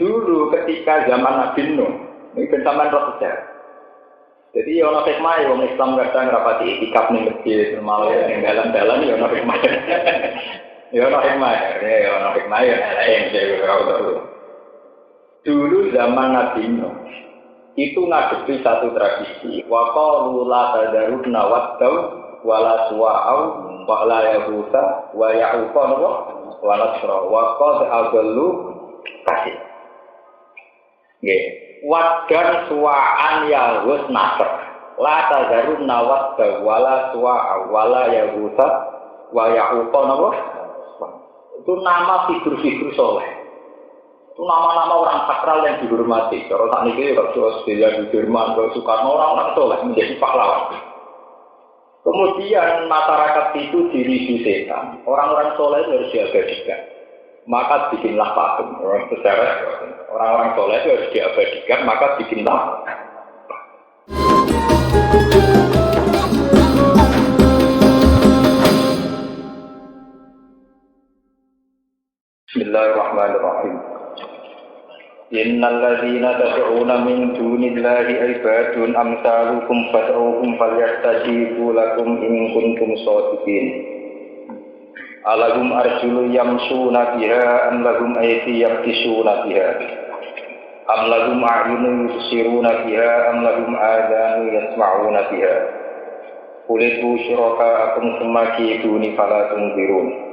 Dulu ketika zaman Nabi Nuh, ini bersama roh sejarah. Jadi ono hikmah wong Islam kadang rapati itikaf ning masjid, malah ning dalan-dalan ya ono hikmah. Ya ono hikmah, ya ono hikmah ya lain dulu zaman Nabi Nuh itu ngadepi satu tradisi. Wa qalu la tadaruna waddau wala suwa'au wa la yahusa wa ya'uqa wa nasra wa qad adallu kasih. Nggih. Wadan suwa'an ya wis nasr la tadarun nawat wala suwa'a wala yahusa wa ya'uqa itu nama figur-figur soleh, itu nama-nama orang sakral yang dihormati. Kalau saat ini kalau Australia, Jerman, Soekarno orang soleh menjadi pahlawan. Kemudian masyarakat itu diriju setan, orang-orang soleh itu harus diabadikan. Maka bikinlah patung. Orang-orang soleh itu harus diabadikan, maka bikinlah. Bismillahirrahmanirrahim. Innal ladzina tad'una min dunillahi ibadun amsalukum fad'uhum falyastajibu lakum in kuntum shadiqin. Alahum arjulu yamshuna biha am lahum aydin yabtishuna biha am lahum a'yunun yubsiruna biha am lahum adhanun yasma'una biha qul itu syuraka'akum thumma kiduni fala tunzirun.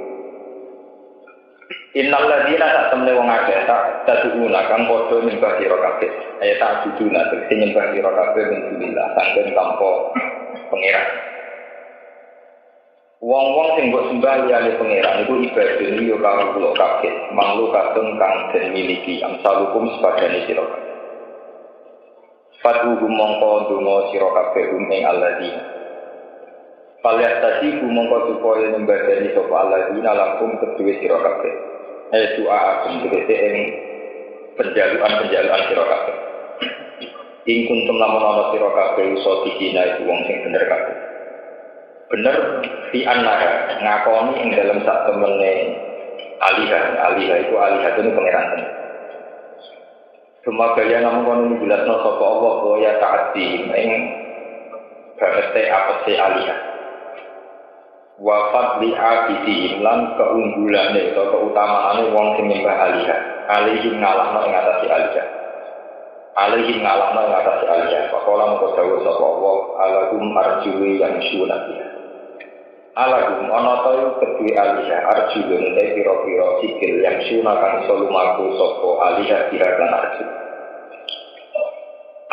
Innal ladzina ta'tamne wong akeh tak taduna kang padha nyembah sira kabeh tak duduna tegese nyembah sira kabeh minillah saking tanpa pangeran. Wong-wong sing mbok sembah liyane pangeran iku ibadah yo karo kula kabeh makhluk katun kang den miliki amsalukum sepadane sira kabeh. Fatuhu mongko donga sira kabeh ing alladzina Falyastasi mongko supaya nyembadani sapa alladzina lakum kedue sira kabeh. Doa agung tegese ing penjaluan sira kabeh. Ing kuntum lamun ana sira kabeh iso dikina iku wong sing bener kabeh. Bener fi annaka ngakoni ing dalam sak temene alihah itu alihah itu pangeran. Semagaya namun kono jelasno sapa Allah bahwa ya ta'ati ing bangete apese alihah. Wa fadli abidihim lan keunggulane atau keutamaane wong sing nyembah alihah. Alihim ngalahno ing atase alihah. Alihim ngalahno ing atase alihah. Pakola mengko dawuh sapa Allah alagum arjuli yang sunatiha. Alagum ana ta kedue alihah arjulun te pira-pira sikil yang sunakan iso lumaku sapa alihah lan arjul.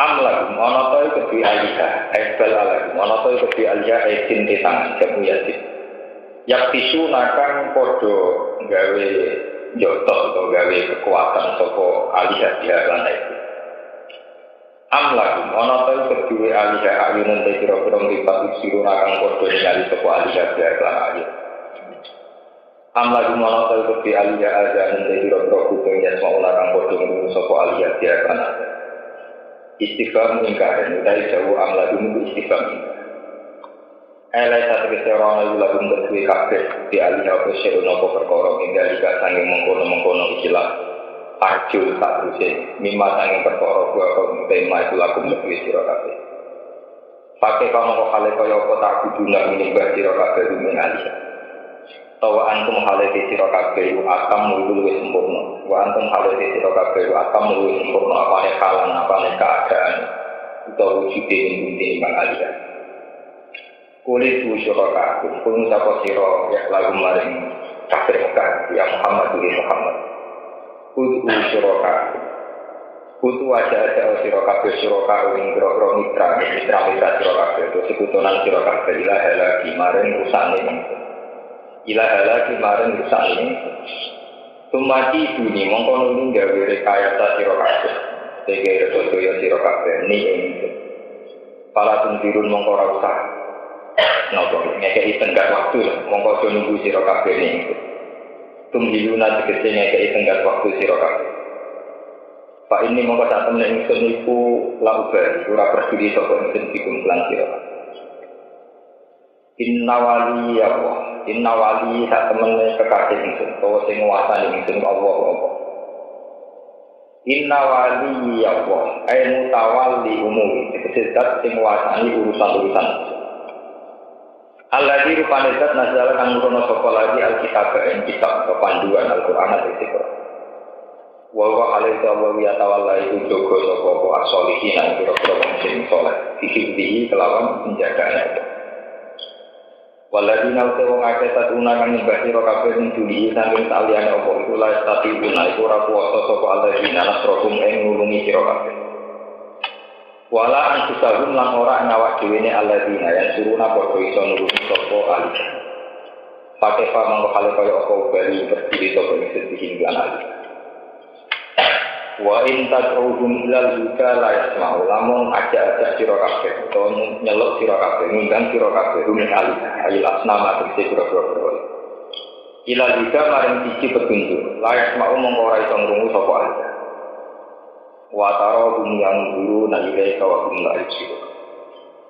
Amlagum ana ta kedue alihah aibal alagum ana ta kedue alihah esin te tangan kemuyatin. Yak tisu nakang podo gawe jotos atau gawe kekuatan sapa alihah lan itu. Amlagum ana ta kedue alihah ayunan te pira-pira lipat siru nakang podo ningali sapa alihah lan ayu. Amlagum ana ta kedue alihah azan te pira-pira kuping yen mau nakang podo ngrungokno sapa alihah lan ayu. Istighfar ingkar utawi jauh amlagum istighfar. Elai satu keseorang lagu kedua kabeh di alih apa serono apa perkara ningali sanging mengkono-mengkono ikilah arjul tak teruse mimma sanging perkara gua kok tema itu lagu kedua sira kabeh. Pakai kamu hale kaya apa tak kuduna menyembah sira kabeh dumen alih. Tawa antum hale sira kabeh akam luwih sempurna. Wa antum hale sira kabeh akam luwih sempurna apane kalan apane keadaan utawa wujude ing bang alih. Kulit syuraka pun sapa sira ya lagu maring kafir Mekah ya Muhammad kudu syuraka kudu aja sira kabeh syuraka ing grogro mitra sira kabeh to sekutonan sira kabeh ilah lagi maring rusane tumati buni mongko nuli gawe rekayasa sira kabeh tegere doyo sira kabeh ni ing para tundirun mongko ora usah nopo ngekei tenggat waktu mongko aja nunggu sira kabeh niku tumhiluna tegese ngekei tenggat waktu sira kabeh Pak ini mongko sak temne ingsun iku lauber ora peduli sapa ingsun dikum lan sira innawali ya Allah innawali sak temene kekasih ingsun utawa sing nguasani ingsun Allah Inna wali ya Allah, ay mutawalli umuri, sedat sing wasani urusan-urusan. Alladzi rupane zat nazala kang nurono sapa lagi alkitab ing kitab panduan Al-Qur'an al-Zikr. Wa wa alaihi wa yatawalla iku jogo sapa as-solihin lan pira-pira wong sing saleh, dihibdihi kelawan penjagaane. Waladina uta wong akeh satuna kang nyembah sira kabeh ing dunya saking saliyane apa iku la stati guna iku ora kuwasa sapa alladzina nasrohum ing nulungi sira kabeh. Wala antusahum lan ora nyawak dhewene alladzina yang suruna padha iso nulungi sapa ali. Pakai pamangko kale kaya apa bali berdiri sapa ing sedih ali. Wa in tad'uhum ilal huda la yasma'u lamun ajak-ajak sira kabeh utawa nyeluk sira kabeh ngundang sira kabeh rumin ali ayil asnama tegese pira-pira ilal huda maring siji petunjuk la yasma'u mongko ora iso ngrungu sapa ali wa tara yang guru nalika wa hum la yusir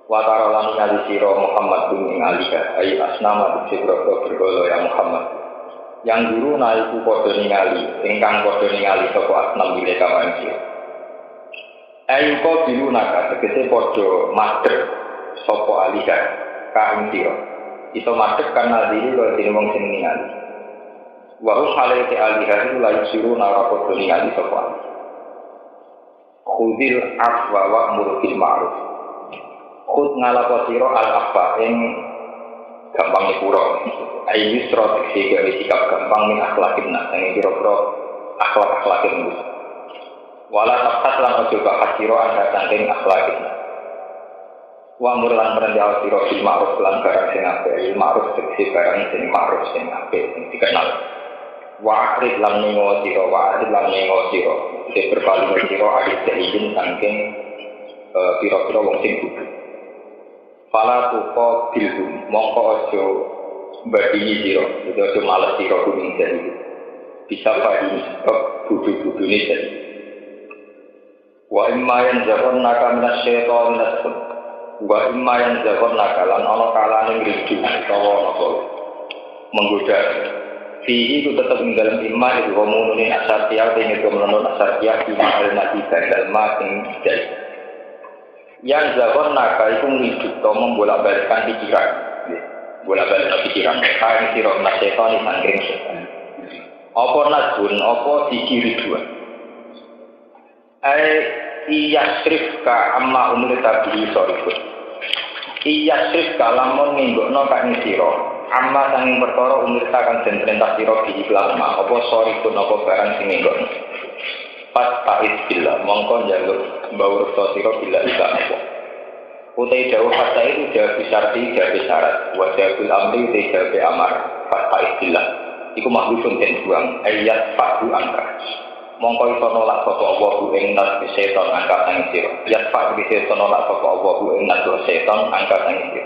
wa tara lan ngali sira Muhammad bin ali ayil asnama tegese pira-pira ya Muhammad yang guru naiku podo ningali, ingkang podo ningali sapa asnam bile kawan iki. Ayu ko bilu naka tegese podo master sapa alika kain sira. Iso master kana diri karo dene wong sing ningali. Wa hum halaiti alika la yusiru nara podo ningali sapa. Khudil afwa wa amur bil ma'ruf. Khud ngalapo sira al afwa ing gampang nyepuro. Ayu strategi gawe sikap gampang min akhlakin nas sing kira-kira akhlak-akhlakin mus. Wala taqat lan ojo bahas sira ana saking akhlakin. Wa amur lan perintah sira bil ma'ruf lan barang sing apik, ma'ruf tegese barang sing ma'ruf sing apik sing dikenal. Wa akrid lan ningo sira, sing berpaling sira adit izin saking kira-kira wong sing kudu. Fala tuqa bilhum mongko ojo badini sira, ojo males sira kuning jadi. Bisa badini sebab budu-budune jadi. Wa imma yanzakon naka minas syaitan nasab. Wa imma yanzakon naka lan ana kalane ngridu utawa napa menggoda. Fihi ku tetep ing dalem imma iku komunune asatiya dene komunune asatiya imal mati dalma sing jadi. Yang zakon naka itu ngiduk atau membolak-balikkan pikiran, bolak-balik pikiran. Kain sirok naseton di sangkring setan. Apa nasbun, apa dikiri dua. Iyasrif ka amma umur tabi sorifun. Iyasrif ka lamun ninggokno ka ing sira. Amma sanging perkara umur takang den perintah sira di lama. Apa sorifun apa barang sing ninggokno. Pas ta'id billah, mongko njaluk mbawur sira billah ila apa. Utai jauh fasa itu jawab bisarti, jawab syarat. Wajahul amri, utai jawab amar. Pas ta'id billah. Iku makhlukun dan buang. Ayat fa'du angka. Mongko iso nolak sapa Allahu ing nas setan angka sang sira. Ayat fa'du iso nolak sapa Allahu ing nas setan angka sang sira.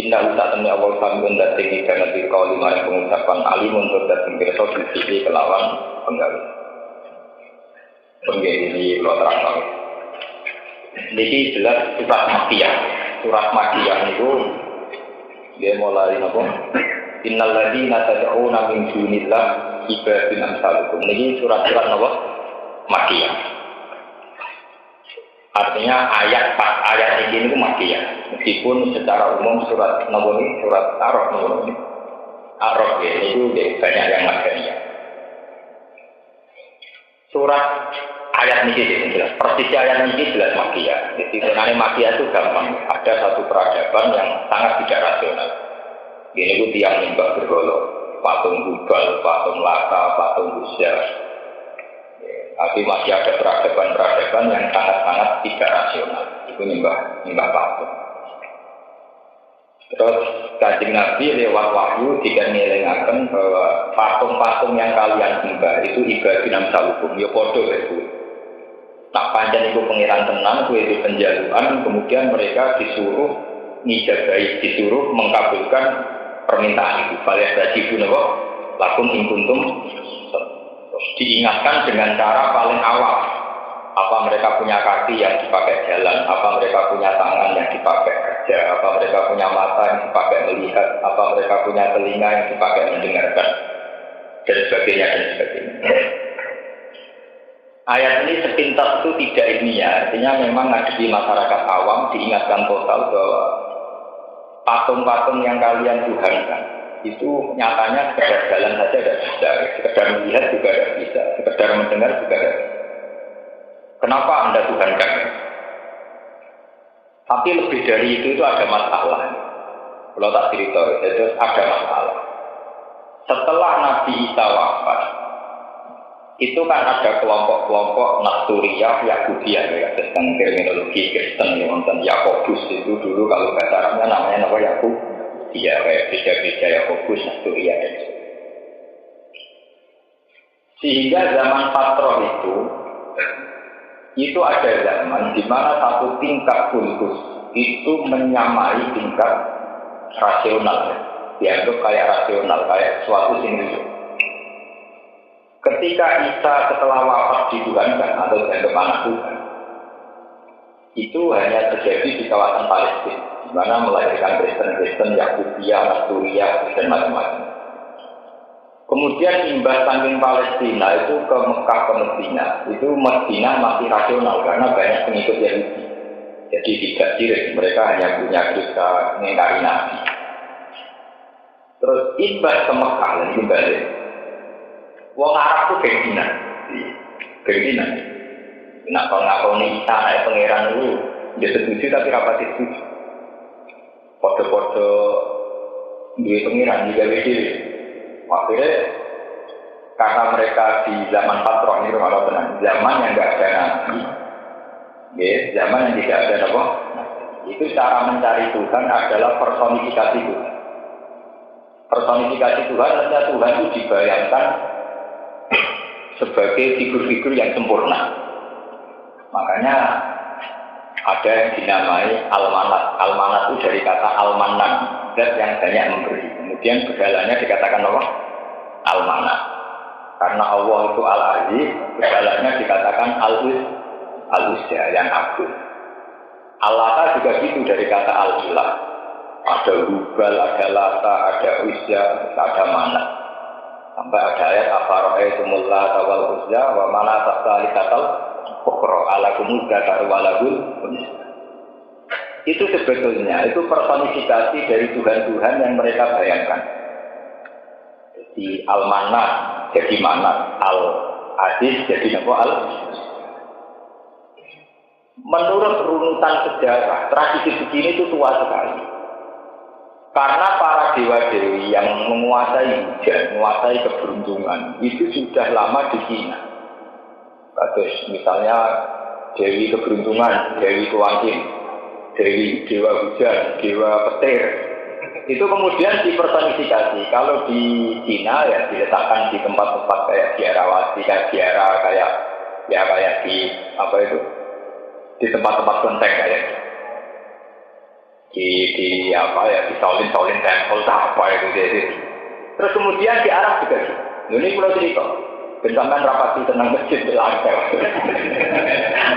Inna usatamni Allah sambun dan tinggi karena dirkau lima yang pengucapan alimun terdating besok disini kelawan penggawe. Ini lo terang. Jadi jelas surat Makkiyah. Surat Makkiyah itu dia mulai apa? Innal ladzina tad'una min dunillah ibadun amsalukum. Ini surat-surat apa? Makkiyah. Artinya ayat ini itu Makkiyah. Meskipun secara umum surat Nawawi, surat Ar-Ra'd itu banyak yang Makkiyah. Surat ayat ini jelas, persis ayat ini jelas Makkiyah. Jadi sebenarnya Makkiyah itu gampang. Ada satu peradaban yang sangat tidak rasional. Ini itu tiang nyembah bergolok, patung Hubal, patung Lata, patung Uzza. Tapi masih ada peradaban-peradaban yang sangat-sangat tidak rasional. Itu nyembah patung. Terus Kanjeng Nabi lewat wahyu tidak ngelingaken bahwa patung-patung yang kalian sembah itu ibadun amsalukum, ya podo itu. Nak panjang itu pengiran tenang, itu penjaluan, kemudian mereka disuruh ngijabai, disuruh mengabulkan permintaan itu. Balas tadi pun lakum ingkuntum. Diingatkan dengan cara paling awal. Apa mereka punya kaki yang dipakai jalan, apa mereka punya tangan yang dipakai kerja, apa mereka punya mata yang dipakai melihat, apa mereka punya telinga yang dipakai mendengarkan, dan sebagainya. Ayat ini sepintas itu tidak ilmiah, artinya memang ngadepi masyarakat awam diingatkan total bahwa patung-patung yang kalian tuhankan itu nyatanya sekedar jalan saja tidak bisa, sekedar melihat juga tidak bisa, sekedar mendengar juga tidak bisa. Kenapa Anda tuhankan? Tapi lebih dari itu ada masalah. Kalau tak cerita, itu ada masalah. Setelah Nabi Isa wafat, itu kan ada kelompok-kelompok Nasturiyah, Yakubiyah, ya, tentang terminologi Kristen, yang Yakobus itu dulu kalau bahasa Arabnya namanya apa Yakub, ya kayak beda-beda Yakobus, Nasturiyah dan sebagainya. Sehingga zaman Fatroh itu ada zaman di mana satu tingkat kultus itu menyamai tingkat rasional, dianggap kayak rasional, kayak suatu sini. Ketika Isa setelah wafat dituhankan atau dianggap anak Tuhan, itu hanya terjadi di kawasan Palestina, di mana melahirkan Kristen-Kristen, Yakubiyah, Nasturiyah, dan macam-macam. Kemudian imbas saking Palestina itu ke Mekah ke Medina, itu Medina masih rasional karena banyak pengikut Yahudi. Jadi tidak sirik, mereka hanya punya cerita mengingkari Nabi. Terus imbas ke Mekah dan kembali. Wong Arab itu gengsinan. Nak ngakoni Isa naik pangeran itu, dia setuju tapi rapat setuju. Foto-foto di pangeran juga beda. Akhirnya karena mereka di zaman Fatroh ini rumah tenang, zaman yang tidak ada Nabi, zaman yang tidak ada apa, itu cara mencari Tuhan adalah personifikasi Tuhan. Personifikasi Tuhan, artinya Tuhan itu dibayangkan sebagai figur-figur yang sempurna. Makanya ada yang dinamai almanat. Almanat itu dari kata almanan, zat yang banyak memberi. Kemudian begalanya dikatakan apa? Almanat. Karena Allah itu al-aziz, begalanya dikatakan al-uzza yang agung. Al-lata juga gitu dari kata al-ilah. Ada Hubal, ada Lata, ada Uzza, ada Manat. Sampai ada ayat afara'aitumul Lata wal Uzza wa manata tsalitsatal ukhra alakumuz dzakaru walahul unsa. Itu sebetulnya itu personifikasi dari Tuhan-Tuhan yang mereka bayangkan. Jadi al-manat jadi manat, al-aziz jadi apa al. Menurut runutan sejarah, tradisi begini itu tua sekali. Karena para dewa-dewi yang menguasai hujan, menguasai keberuntungan, itu sudah lama di Cina. Terus misalnya Dewi Keberuntungan, Dewi Kewantin, Dewi Dewa Hujan, Dewa Petir, itu kemudian dipersonifikasi. Kalau di Cina ya diletakkan di tempat-tempat kayak biarawati, kayak biara, kayak di apa itu, di tempat-tempat kelenteng kayak di apa ya, di Shaolin Temple apa itu jadi. Terus kemudian di Arab juga gitu. Ini pulau cerita. Bentangan rapati tenang masjid di lantai.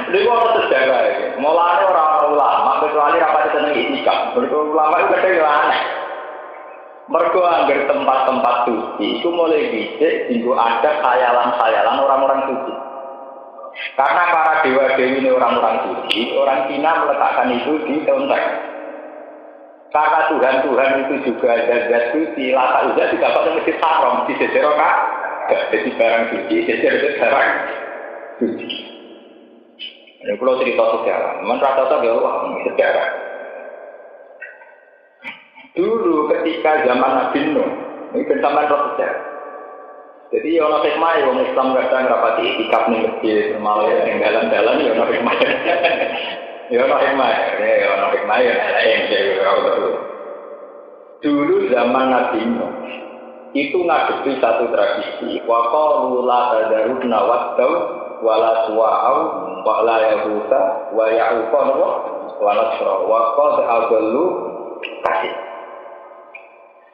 Ini kalau sejarah ini, mulanya orang ulama kecuali rapati tenang itikaf. Ulama itu kadang aneh. Mereka anggar tempat-tempat suci itu mulai bisik hingga ada khayalan-khayalan orang-orang suci. Karena para dewa-dewi ini orang-orang suci, orang Cina meletakkan itu di kelenteng. Karena Tuhan-Tuhan itu juga zat suci, Lata Uzza juga pada masjid Haram di Sejeroka. Jadi barang suci, jadi barang suci. Ini kalau cerita sejarah, memang rata-rata ya wah sejarah. Dulu ketika zaman Nabi Nuh, ini zaman sejarah. Jadi orang hikmah, orang Islam kadang rapati itikaf nih masjid, malah yang jalan-jalan ya orang hikmah. Ya orang hikmah ya lain betul. Dulu zaman Nabi Nuh itu ngadepi satu tradisi. Wa qalu la tadaruna wattau wa la suwa'u wa la yahuta wa ya'uqa wa nasra wa qad adallu kasih.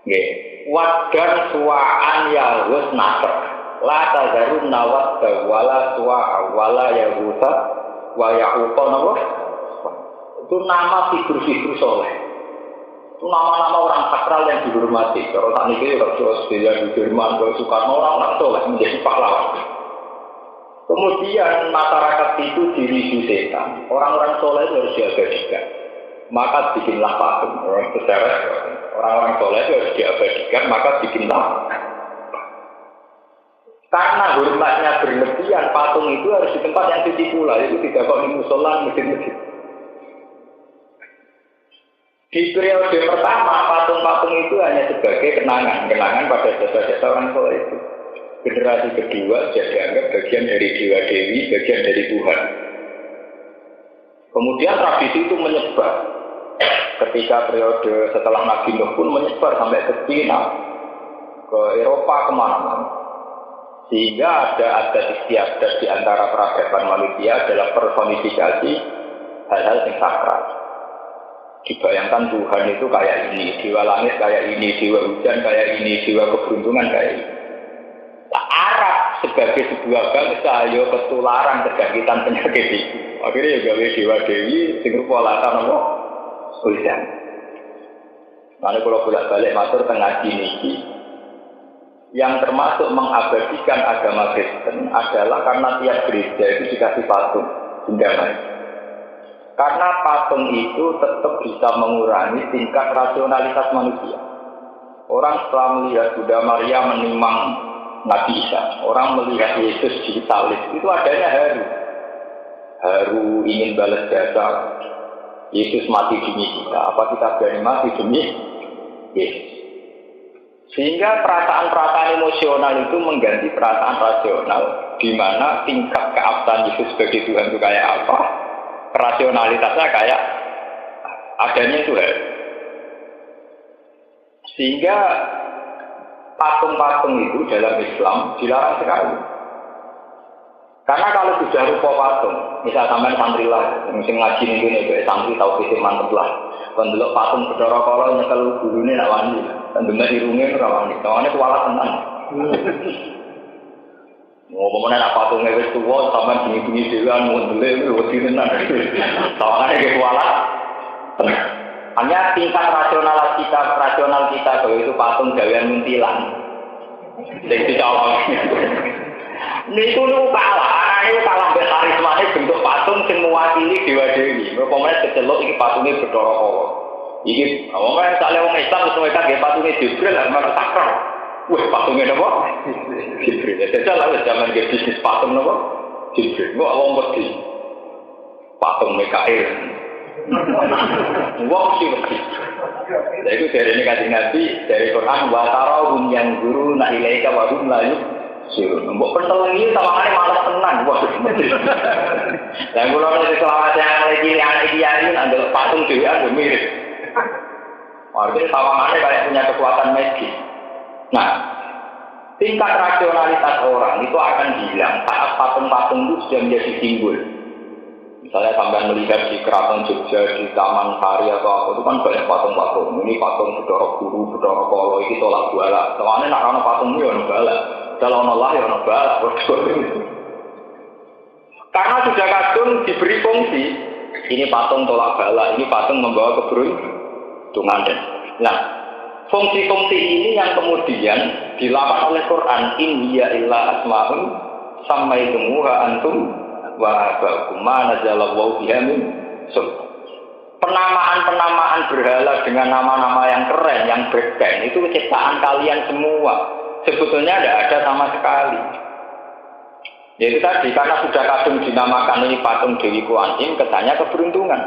Nggih, wadan suwa'an yahus nasr. La tadaruna wattau wa la suwa'u wa la yahuta wa ya'uqa itu nama figur-figur soleh. Itu nama-nama orang sakral yang dihormati. Kalau tak nikah, kalau Sosial, Sudirman, kalau Soekarno, orang-orang soleh menjadi pahlawan. Kemudian masyarakat itu diriju setan. Orang-orang soleh itu harus diabadikan. Maka bikinlah patung. Orang-orang soleh itu harus diabadikan. Maka bikinlah. Karena hormatnya berlebihan, patung itu harus di tempat yang suci pula. Itu tidak kok di musola, masjid-masjid. Di periode pertama, patung-patung itu hanya sebagai kenangan pada jasa-jasa orang soleh itu. Generasi kedua jadi anggap bagian dari dewa dewi, bagian dari Tuhan. Kemudian tradisi itu menyebar. Ketika periode setelah Nabi Nuh pun menyebar sampai ke Cina, ke Eropa, kemana-mana. Sehingga ada adat istiadat di antara peradaban manusia adalah personifikasi hal-hal yang sakral. Dibayangkan Tuhan itu kayak ini, dewa langit kayak ini, dewa hujan kayak ini, dewa keberuntungan kayak ini. Nah, Arab sebagai sebuah bangsa yo ketularan kegagitan penyakit itu. Akhirnya ya gawe dewa dewi sing rupa latan apa? Hujan. Lalu kalau bolak-balik matur tengah niki, yang termasuk mengabadikan agama Kristen adalah karena tiap gereja itu dikasih patung hingga mati. Karena patung itu tetap bisa mengurangi tingkat rasionalitas manusia. Orang setelah melihat Bunda Maria menimang Nabi Isa, orang melihat Yesus disalib, itu adanya haru. Haru ingin balas jasa. Yesus mati demi kita. Apa kita berani mati demi Yesus? Sehingga perasaan-perasaan emosional itu mengganti perasaan rasional, di mana tingkat keabsahan Yesus sebagai Tuhan itu kayak apa, rasionalitasnya kayak adanya Tuhan. Sehingga patung-patung itu dalam Islam dilarang sekali. Karena kalau sudah rupa patung, misal sampai santri lah, mesti ngaji ini kayak santri tahu visi mantep lah. Kalau patung bedoro kalau nyekel gurune nak wani, dan bener irungnya ora wani. Tawane kualat tenan. Mau pemenang patungnya wis tuwa sampai bunyi-bunyi dewan mundele wedi tenan. Tawane ge kualat. Hanya tingkat rasional kita bahwa itu patung gawean muntilan. Sing dicolong. Niku lu kalah mbek karismane bentuk patung sing mewakili dewa dewi. Mereka kecelok iki patunge Bathara Kala. Iki wong sakle wong Islam wis mereka nggih patunge Jibril lan mereka sakral. Wah, patunge napa? Jibril. Jajal lah zaman ge bisnis patung napa? Jibril. Kok wong wedi. Patung Mikail. Wong sing wedi. Lha iku derene Kanjeng Nabi dari Quran wa tarahum yang guru na ilaika wa hum la mbok pentelengi sawangane malas tenan. Wah. Lah kula nek selawat yang lagi iki nang patung dhewean yo mirip. Artinya sawangane kayak punya kekuatan magis. Nah, tingkat rasionalitas orang itu akan hilang saat patung-patung itu sudah menjadi simbol. Misalnya sampai melihat di Keraton Jogja, di Taman Sari atau apa itu kan banyak patung-patung. Ini patung Bathara Guru, Bathara Kala, ini tolak bala. Soalnya nak ana patung ini ono bala. Kalau Allah ya ono bala. Karena sudah kadung diberi fungsi. Ini patung tolak bala, ini patung membawa keberuntungan. Nah, fungsi-fungsi ini yang kemudian dilakukan oleh Quran. In hiya illa asma'un sammaitumuha antum wa ba'kuma nazalallahu biha min sultan. Penamaan-penamaan berhala dengan nama-nama yang keren, yang bergen, itu ciptaan kalian semua. Sebetulnya tidak ada sama sekali. Yaitu tadi, karena sudah kadung dinamakan ini patung Dewi Kuan Im, kesannya keberuntungan.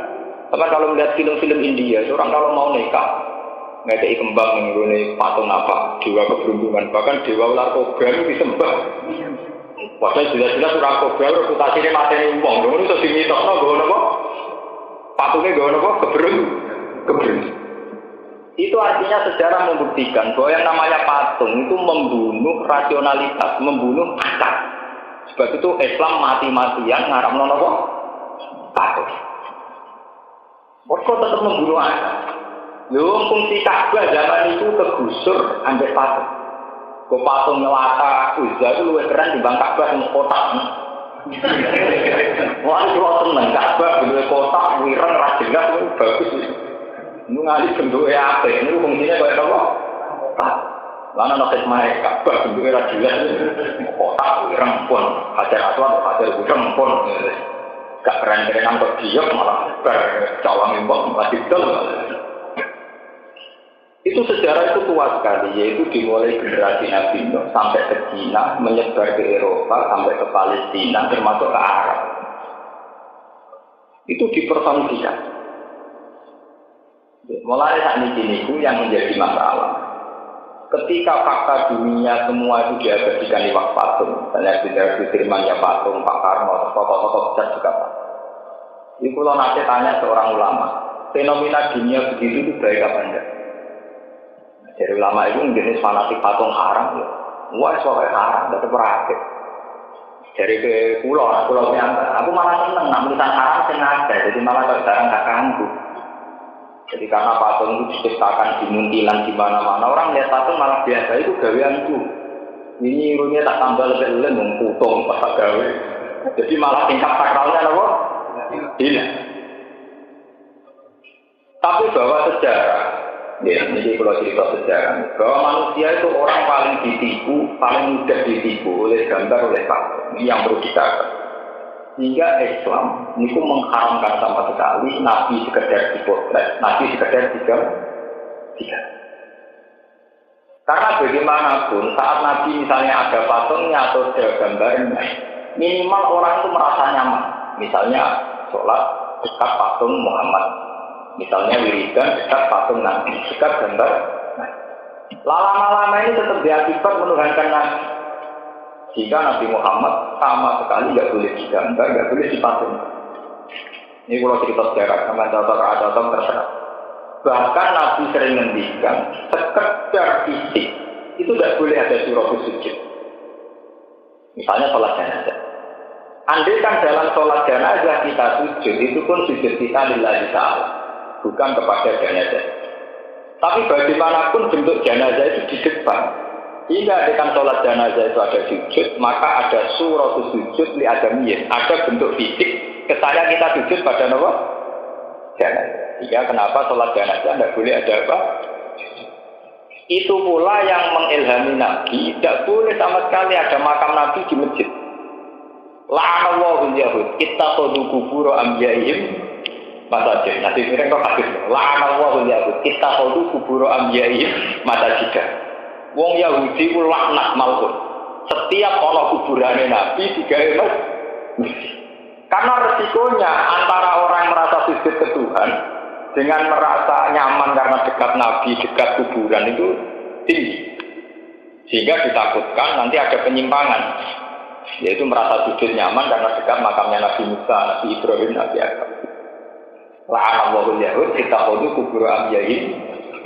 Tapi kalau melihat film-film India, orang kalau mau nikah, ngekei kembang mengenai patung apa, dewa keberuntungan, bahkan dewa ular kobra itu disembah. Padahal jelas-jelas ular kobra reputasinya mateni wong, ngono iso dimitosno nggo napa? Patungnya nggo napa? Keberuntungan. Itu artinya sejarah membuktikan bahwa yang namanya patung itu membunuh rasionalitas, membunuh akal. Sebab itu Islam mati-matian ngaramno napa? Patung. Kok tetap membunuh akal? Lho fungsi Ka'bah zaman itu kegusur ambek patung. Kok patung Lata Uzza itu luwih keren dibanding Ka'bah sing kotak. Wah, itu seneng Ka'bah duwe kotak wireng ra jelas bagus. Ini ngali bentuknya apik, ini fungsinya kayak apa? Lana nak khidmah Ka'bah bentuknya ra jelas. Kotak rempon, hajar aswad, hajar rempon. Gak keren-kerenan kok diok malah cawang imbang masih dol. Itu sejarah itu tua sekali, yaitu dimulai generasi Nabi Nuh sampai ke Cina, menyebar ke Eropa, sampai ke Palestina, termasuk ke Arab. Itu dipersonifikan. Mulai saat ini yang menjadi masalah. Ketika fakta dunia semua itu diabadikan di waktu patung, misalnya Jenderal Sudirman ya patung, Pak Karno, tokoh-tokoh besar juga Pak. Ini kalau nanti tanya seorang ulama, fenomena dunia begitu itu baik apa enggak? Dari ulama itu menjadi fanatik patung haram ya. Wah, soalnya haram, tidak terperakit. Dari ke pulau Miantar, aku malah seneng, nak tulisan haram sengaja, jadi malah jarang tak ganggu. Jadi karena patung itu diciptakan di muntilan di mana-mana, orang lihat patung malah biasa itu gaweanku. Ini irunya tak tambah lebih memputung pas gawe. Jadi malah tingkat sakralnya apa? Tidak. Tapi bahwa sejarah, ya, ini kalau cerita sejarah, bahwa manusia itu orang paling ditipu, paling mudah ditipu oleh gambar, oleh patung. Ini yang perlu dikatakan. Sehingga Islam itu mengharamkan sama sekali Nabi sekedar dipotret, Nabi sekedar digambar. Karena bagaimanapun saat Nabi misalnya ada patungnya atau ada gambarnya, minimal orang itu merasa nyaman. Misalnya sholat dekat patung Muhammad, misalnya wiridan dekat patung Nabi, dekat gambar. Lama-lama ini tetap diakibat menuhankan Nabi. Jika Nabi Muhammad sama sekali nggak boleh digambar, nggak boleh dipatung. Ini kalau cerita sejarah, sama contoh terserah. Bahkan Nabi sering ngendikan, sekedar fisik itu tidak boleh ada surah sujud. Misalnya sholat jenazah. Andai kan dalam sholat jenazah kita sujud, itu pun sujud kita lillahi ta'ala, bukan kepada jenazah. Tapi bagaimanapun bentuk jenazah itu di depan. Jika dengan sholat jenazah itu ada sujud, maka ada surah sujud li adamiyyin, ada bentuk fisik kesannya kita sujud pada nama jenazah. Sehingga kenapa sholat jenazah tidak boleh ada apa? Itu pula yang mengilhami Nabi, tidak boleh sama sekali ada makam Nabi di masjid. La'anallahu al-yahud, ittakhadhu qubur anbiya'ihim masajid. Nanti kira kok hadis. La'anallahu al-yahud, ittakhadhu qubur anbiya'ihim masajid. Wong Yahudi ku laknat malun. Setiap ana kuburane Nabi digawe masjid. Karena resikonya antara orang merasa sujud ke Tuhan dengan merasa nyaman karena dekat Nabi, dekat kuburan itu tinggi. Sehingga ditakutkan nanti ada penyimpangan. Yaitu merasa sujud nyaman karena dekat makamnya Nabi Musa, Nabi Ibrahim, Nabi Adam. La'anallahu al-yahud ittakhadhu qubur anbiya'ihim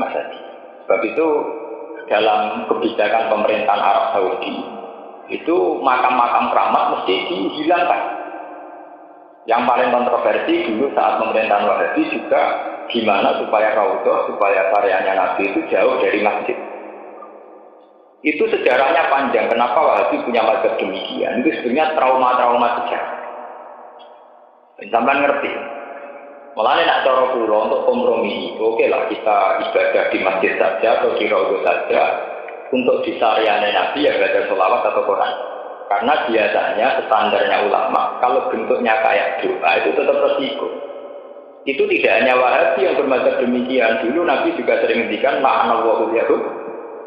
masajid. Sebab itu dalam kebijakan pemerintahan Arab Saudi itu makam-makam keramat mesti dihilangkan. Yang paling kontroversi dulu saat pemerintahan Wahabi juga gimana supaya raudhah, supaya karyanya Nabi itu jauh dari masjid. Itu sejarahnya panjang. Kenapa Wahabi punya mazhab demikian? Itu sebenarnya trauma-trauma sejarah. Sampai ngerti. Mulane nak cara kula untuk kompromi, oke lah kita ibadah di masjid saja atau di raudhah saja. Untuk disaryane Nabi ya baca sholawat atau Quran. Karena biasanya standarnya ulama kalau bentuknya kayak doa itu tetap resiko. Itu tidak hanya Wahabi yang bermazhab demikian. Dulu Nabi juga sering ngendikan la'anallahu al-yahud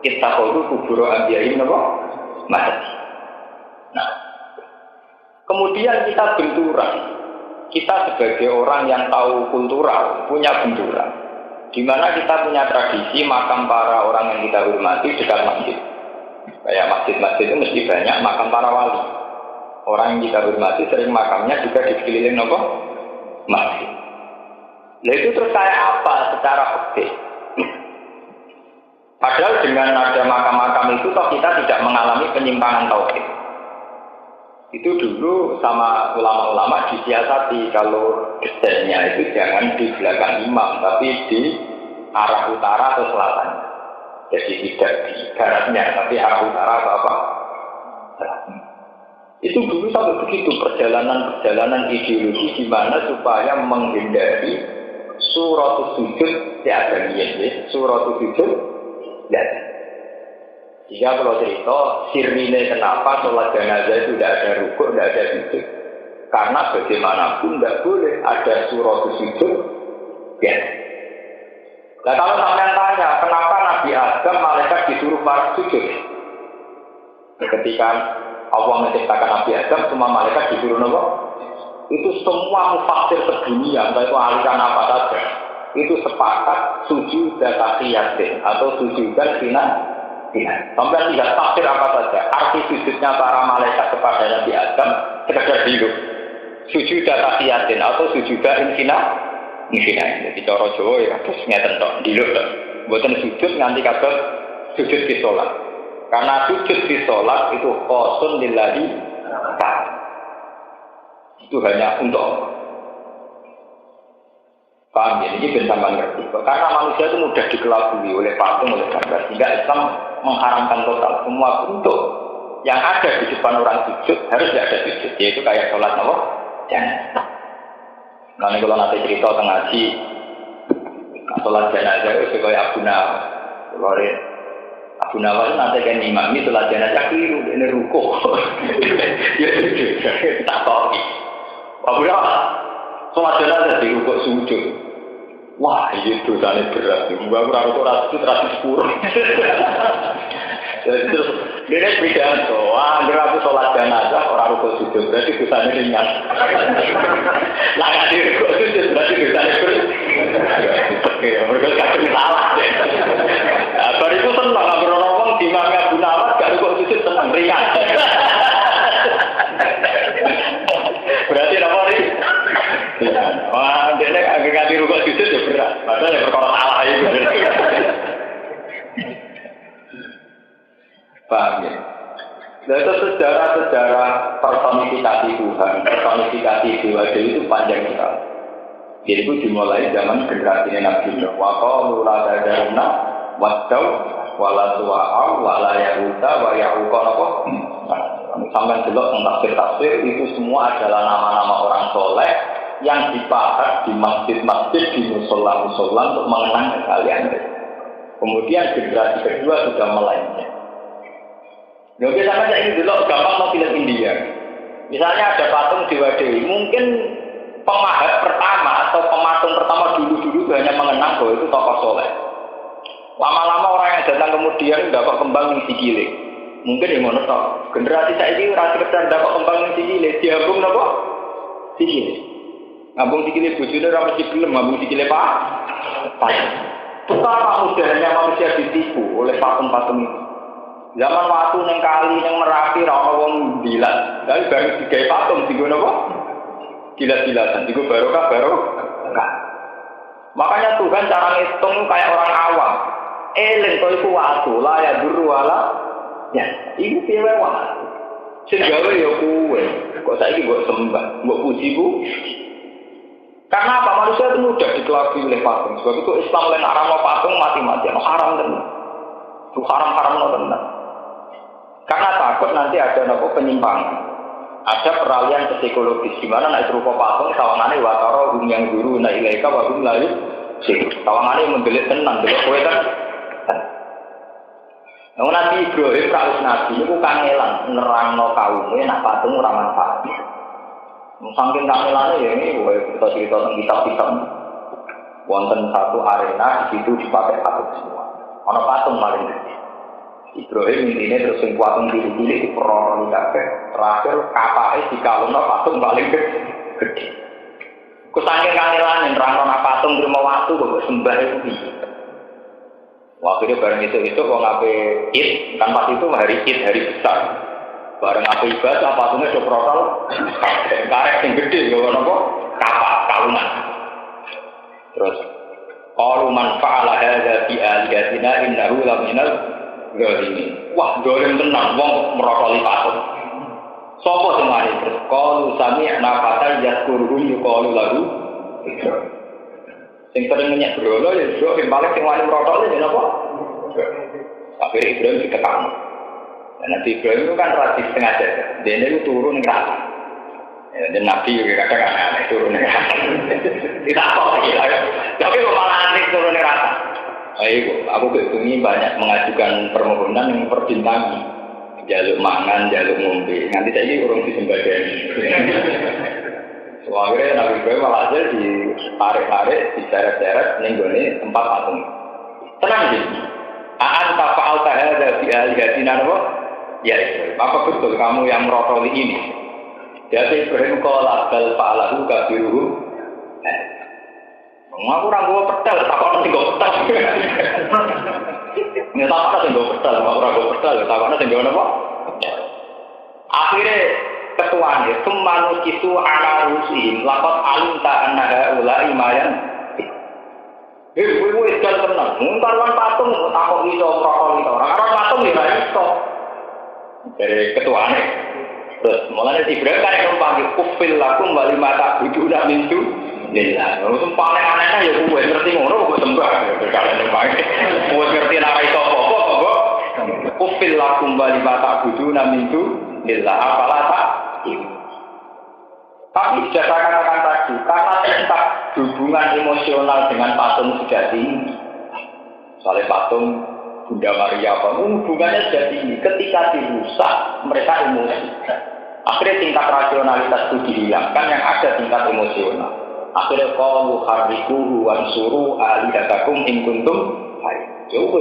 ittakhadhu qubur anbiya'ihim masjid. Nah, kemudian kita benturan. Kita sebagai orang yang tahu kultural punya benturan, di mana kita punya tradisi makam para orang yang kita hormati dekat masjid. Kayak masjid-masjid itu mesti banyak makam para wali. Orang yang kita hormati sering makamnya juga di sekeliling masjid. Nah itu terus kayak apa secara fikih? Padahal dengan ada makam-makam itu toh kita tidak mengalami penyimpangan tauhid. Itu dulu sama ulama-ulama disiasati kalau desainnya itu jangan di belakang imam tapi di arah utara atau selatan. Jadi tidak di baratnya tapi arah utara atau apa? Itu dulu sampai begitu perjalanan ideologi gimana supaya menghindari surat sujud tiada niat, surat sujud dan Jika kalau cerita, sirine kenapa sholat jenazah itu tidak ada rukuk, tidak ada sujud. Karena bagaimanapun tidak boleh ada surah sujud. Ya. Nah kalau sampai tanya, kenapa Nabi Adam malaikat disuruh para sujud? Ketika Allah menciptakan Nabi Adam, semua malaikat disuruh apa? Itu semua mufassir sedunia, entah itu aliran apa saja, itu sepakat sujud tahiyatin atau sujudan final. Sampai tidak tafsir apa saja, arti sujudnya para malaikat kepada Nabi Adam sekedar hidup. Sujud tahiyatin atau sujudan infinah. Jadi cara Jawa ya terus ngeten tok, diluk tok. Mboten sujud nganti kados sujud di salat. Karena sujud di salat itu khosun lillahi ta'ala. Itu hanya untuk Allah. Paham ya? Ini benar ngerti. Karena manusia itu mudah dikelabui oleh patung, oleh gambar. Sehingga Islam mengharamkan total semua bentuk yang ada di depan orang sujud harus tidak ada sujud. Yaitu kayak sholat apa? Jangan. Nanti kalau nanti cerita tentang ngaji, sholat jenazah itu kayak Abu Nawas. Kalau Abu Nawas nanti kan imami sholat jenazah keliru, ini ruko. Ya itu tak tahu. Abu Nawas sholat jenazah di ruko sujud. Wah itu dosanya berat. Mbak kurang itu ratus sepuluh. Terus dia beda tuh. Wah aku sholat jenazah orang ruko sujud berarti dosanya ringan. Lah kan di ruko sujud berarti dosanya berat. Mereka kadang salah. Baru itu senang kalau orang di mana Abu Nawas gak ruko sujud senang ringan. Berarti apa nih? Wah, dia agak ganti rukuk sujud ya berat. Padahal yang perkara salah itu. Paham ya? Nah, itu sejarah personifikasi Tuhan, personifikasi Dewa Dewi itu panjang sekali. Jadi itu dimulai zaman generasi Nabi Nuh. Wa qalu la tadaruna waddau wala suwa'au wala yahuda wa ya'uqa apa? Sampai delok tafsir-tafsir itu semua adalah nama-nama orang soleh yang dipahat di masjid-masjid, di musola-musola untuk mengenang kekalian mereka. Kemudian generasi kedua sudah melainnya. Ya oke, sama saya ini dulu gampang mau film India. Misalnya ada patung Dewa Dewi, mungkin pemahat pertama atau pematung pertama dulu-dulu hanya mengenang bahwa itu tokoh soleh. Lama-lama orang yang datang kemudian dapat kembang yang sikile. Mungkin yang mana tahu. Generasi saya ini rasa kesan dapat kembang yang sikile. Diabung apa? Sikile. Ngabung sikile bujune ora mesti gelem, ngabung sikile Pak. Betapa mudahnya manusia ditipu oleh patung-patung itu. Zaman waktu neng kali neng Merapi ra ono wong dilat. Tapi baru digawe patung digo napa? Dilat-dilatan, digo barokah. Makanya Tuhan cara ngitung kayak orang awam. Eling kok iku watu la ya duru wala. Ya, iku piye wae. Sing gawe ya kuwe. Kok saiki mbok sembah, mbok puji ku. Karena apa? Manusia itu mudah dikelabui oleh patung. Sebab itu Islam lain haram patung mati-matian. Haram tenan. Itu haram tenan. Karena takut nanti ada penyimpangan. Ada peralihan psikologis di mana naik rupa patung sawangane watara hum yang guru na ilaika wa hum layu. Sawangane menggelit tenan delok kowe kan. Nabi Ibrahim rawuh nabi niku kangelan nerangno kaume nak patung ora manfaat. Saking kangelane ya ini kita cerita tentang kitab-kitab. Wonten satu arena di situ dipakai patung semua. Ana patung paling gede. Ibrahim ini terus sing patung cilik-cilik diperoni kabeh. Terakhir kapake dikalungno patung paling gede. Ku saking kangelane nerangno patung terima waktu kok sembah itu piye. Waktu itu bareng itu kok ngape Id, kan pas itu hari Id, hari besar. Bareng ngape ibadah, patungnya do protol, karek yang gede, gak apa kapal, kalungan. Terus, qalu man fa'ala hadza bi alihatina innahu laminal zalimin. Wah, dolim tenan wong merotoli patung. Sopo sing mari terus qalu sami'na fatan yazkuruhum yuqalu lahu sing sering menyek brolo ya bro sing balik sing wani protol ya napa akhirnya Ibrahim dikekang dan Nabi Ibrahim itu kan radis setengah jasa dia itu turun neraka dan Nabi juga kadang aneh turun neraka tidak apa lagi tapi kok malah aneh turun neraka Ayo, aku ketungi banyak mengajukan permohonan yang perbintangi, jaluk mangan, jaluk ngombe. Nanti saya ini orang disembadani. Soalnya Nabi Ibrahim malah aja ditarik-tarik, diseret-seret, nenggone tempat patung. Tenang sih. Aan tafa'al tahada fi alihatina apa? Ya Ibrahim, apa betul kamu yang merotoli ini? Jadi Ibrahim qala bal fa'alahu kabiruhu. Aku ora nggo petel, takon sing nggo petel. Nek takon sing nggo petel, aku ora nggo petel, takon sing nggo napa? Akhire ketuane semanu kitu ala rusim, lakot alinta annaha ulai mayan. Ibu wis tenang, mung karuan patung takon iso protol itu. Ora karuan patung ya iso. Dari ketuane. Terus mulane Ibrahim kan numpang kufil lakum wali mata budu dak mintu. Lillah, itu paling anehnya ya gue ngerti ngono gue sembah kalau numpang. Gue ngerti nek iso apa-apa kok. Kufil lakum bali mata budu namintu lillah apalah tak. Tapi sudah saya katakan tadi, karena cinta hubungan emosional dengan patung sudah tinggi. Soalnya patung Bunda Maria hubungannya sudah tinggi. Ketika dirusak, mereka emosi. Akhirnya tingkat rasionalitas itu dihilangkan, yang ada tingkat emosional. Akhirnya qalu harriquhu wansuru alihatakum in kuntum hayy. Coba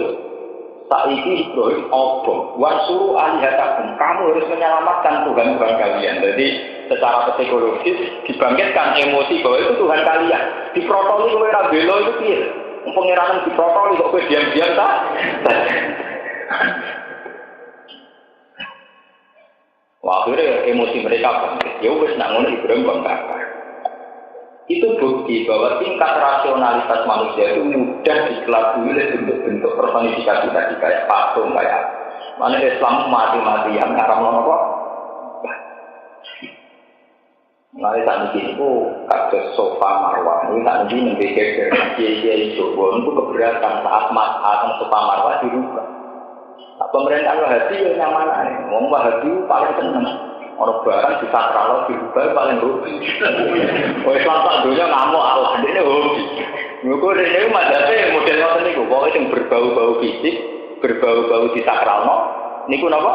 saiki Ibrahim obong wansuru alihatakum, kamu harus menyelamatkan Tuhan-Tuhan kalian. Jadi secara psikologis dibangkitkan emosi bahwa itu Tuhan kalian. Diprotoli kowe ra bela itu piye? Pengirahan diprotoli kok kowe diam-diam ta? Wah, akhirnya emosi mereka bangkit. Ya wis nak ngono Ibrahim bangkit. Itu bukti bahwa tingkat rasionalitas manusia itu mudah dikelabui oleh bentuk-bentuk personifikasi tadi kayak patung, kayak mana Islam mati-matian ngaram nono kok. Nah, saat ini itu kasus sofa marwah. Ini saat ini membeker kiai-kiai Jawa itu keberatan saat sofa marwah dirubah. Pemerintahan Wahabi yang mana nih? Ngomong Wahabi paling seneng. Orang barang di sakral dirubah paling hobi. Oh Islam tak dunia ngamuk Allah ini hobi. Mereka ini madhabnya model macam ini. Pokoknya yang berbau-bau fisik, berbau-bau di sakral no. Ini apa?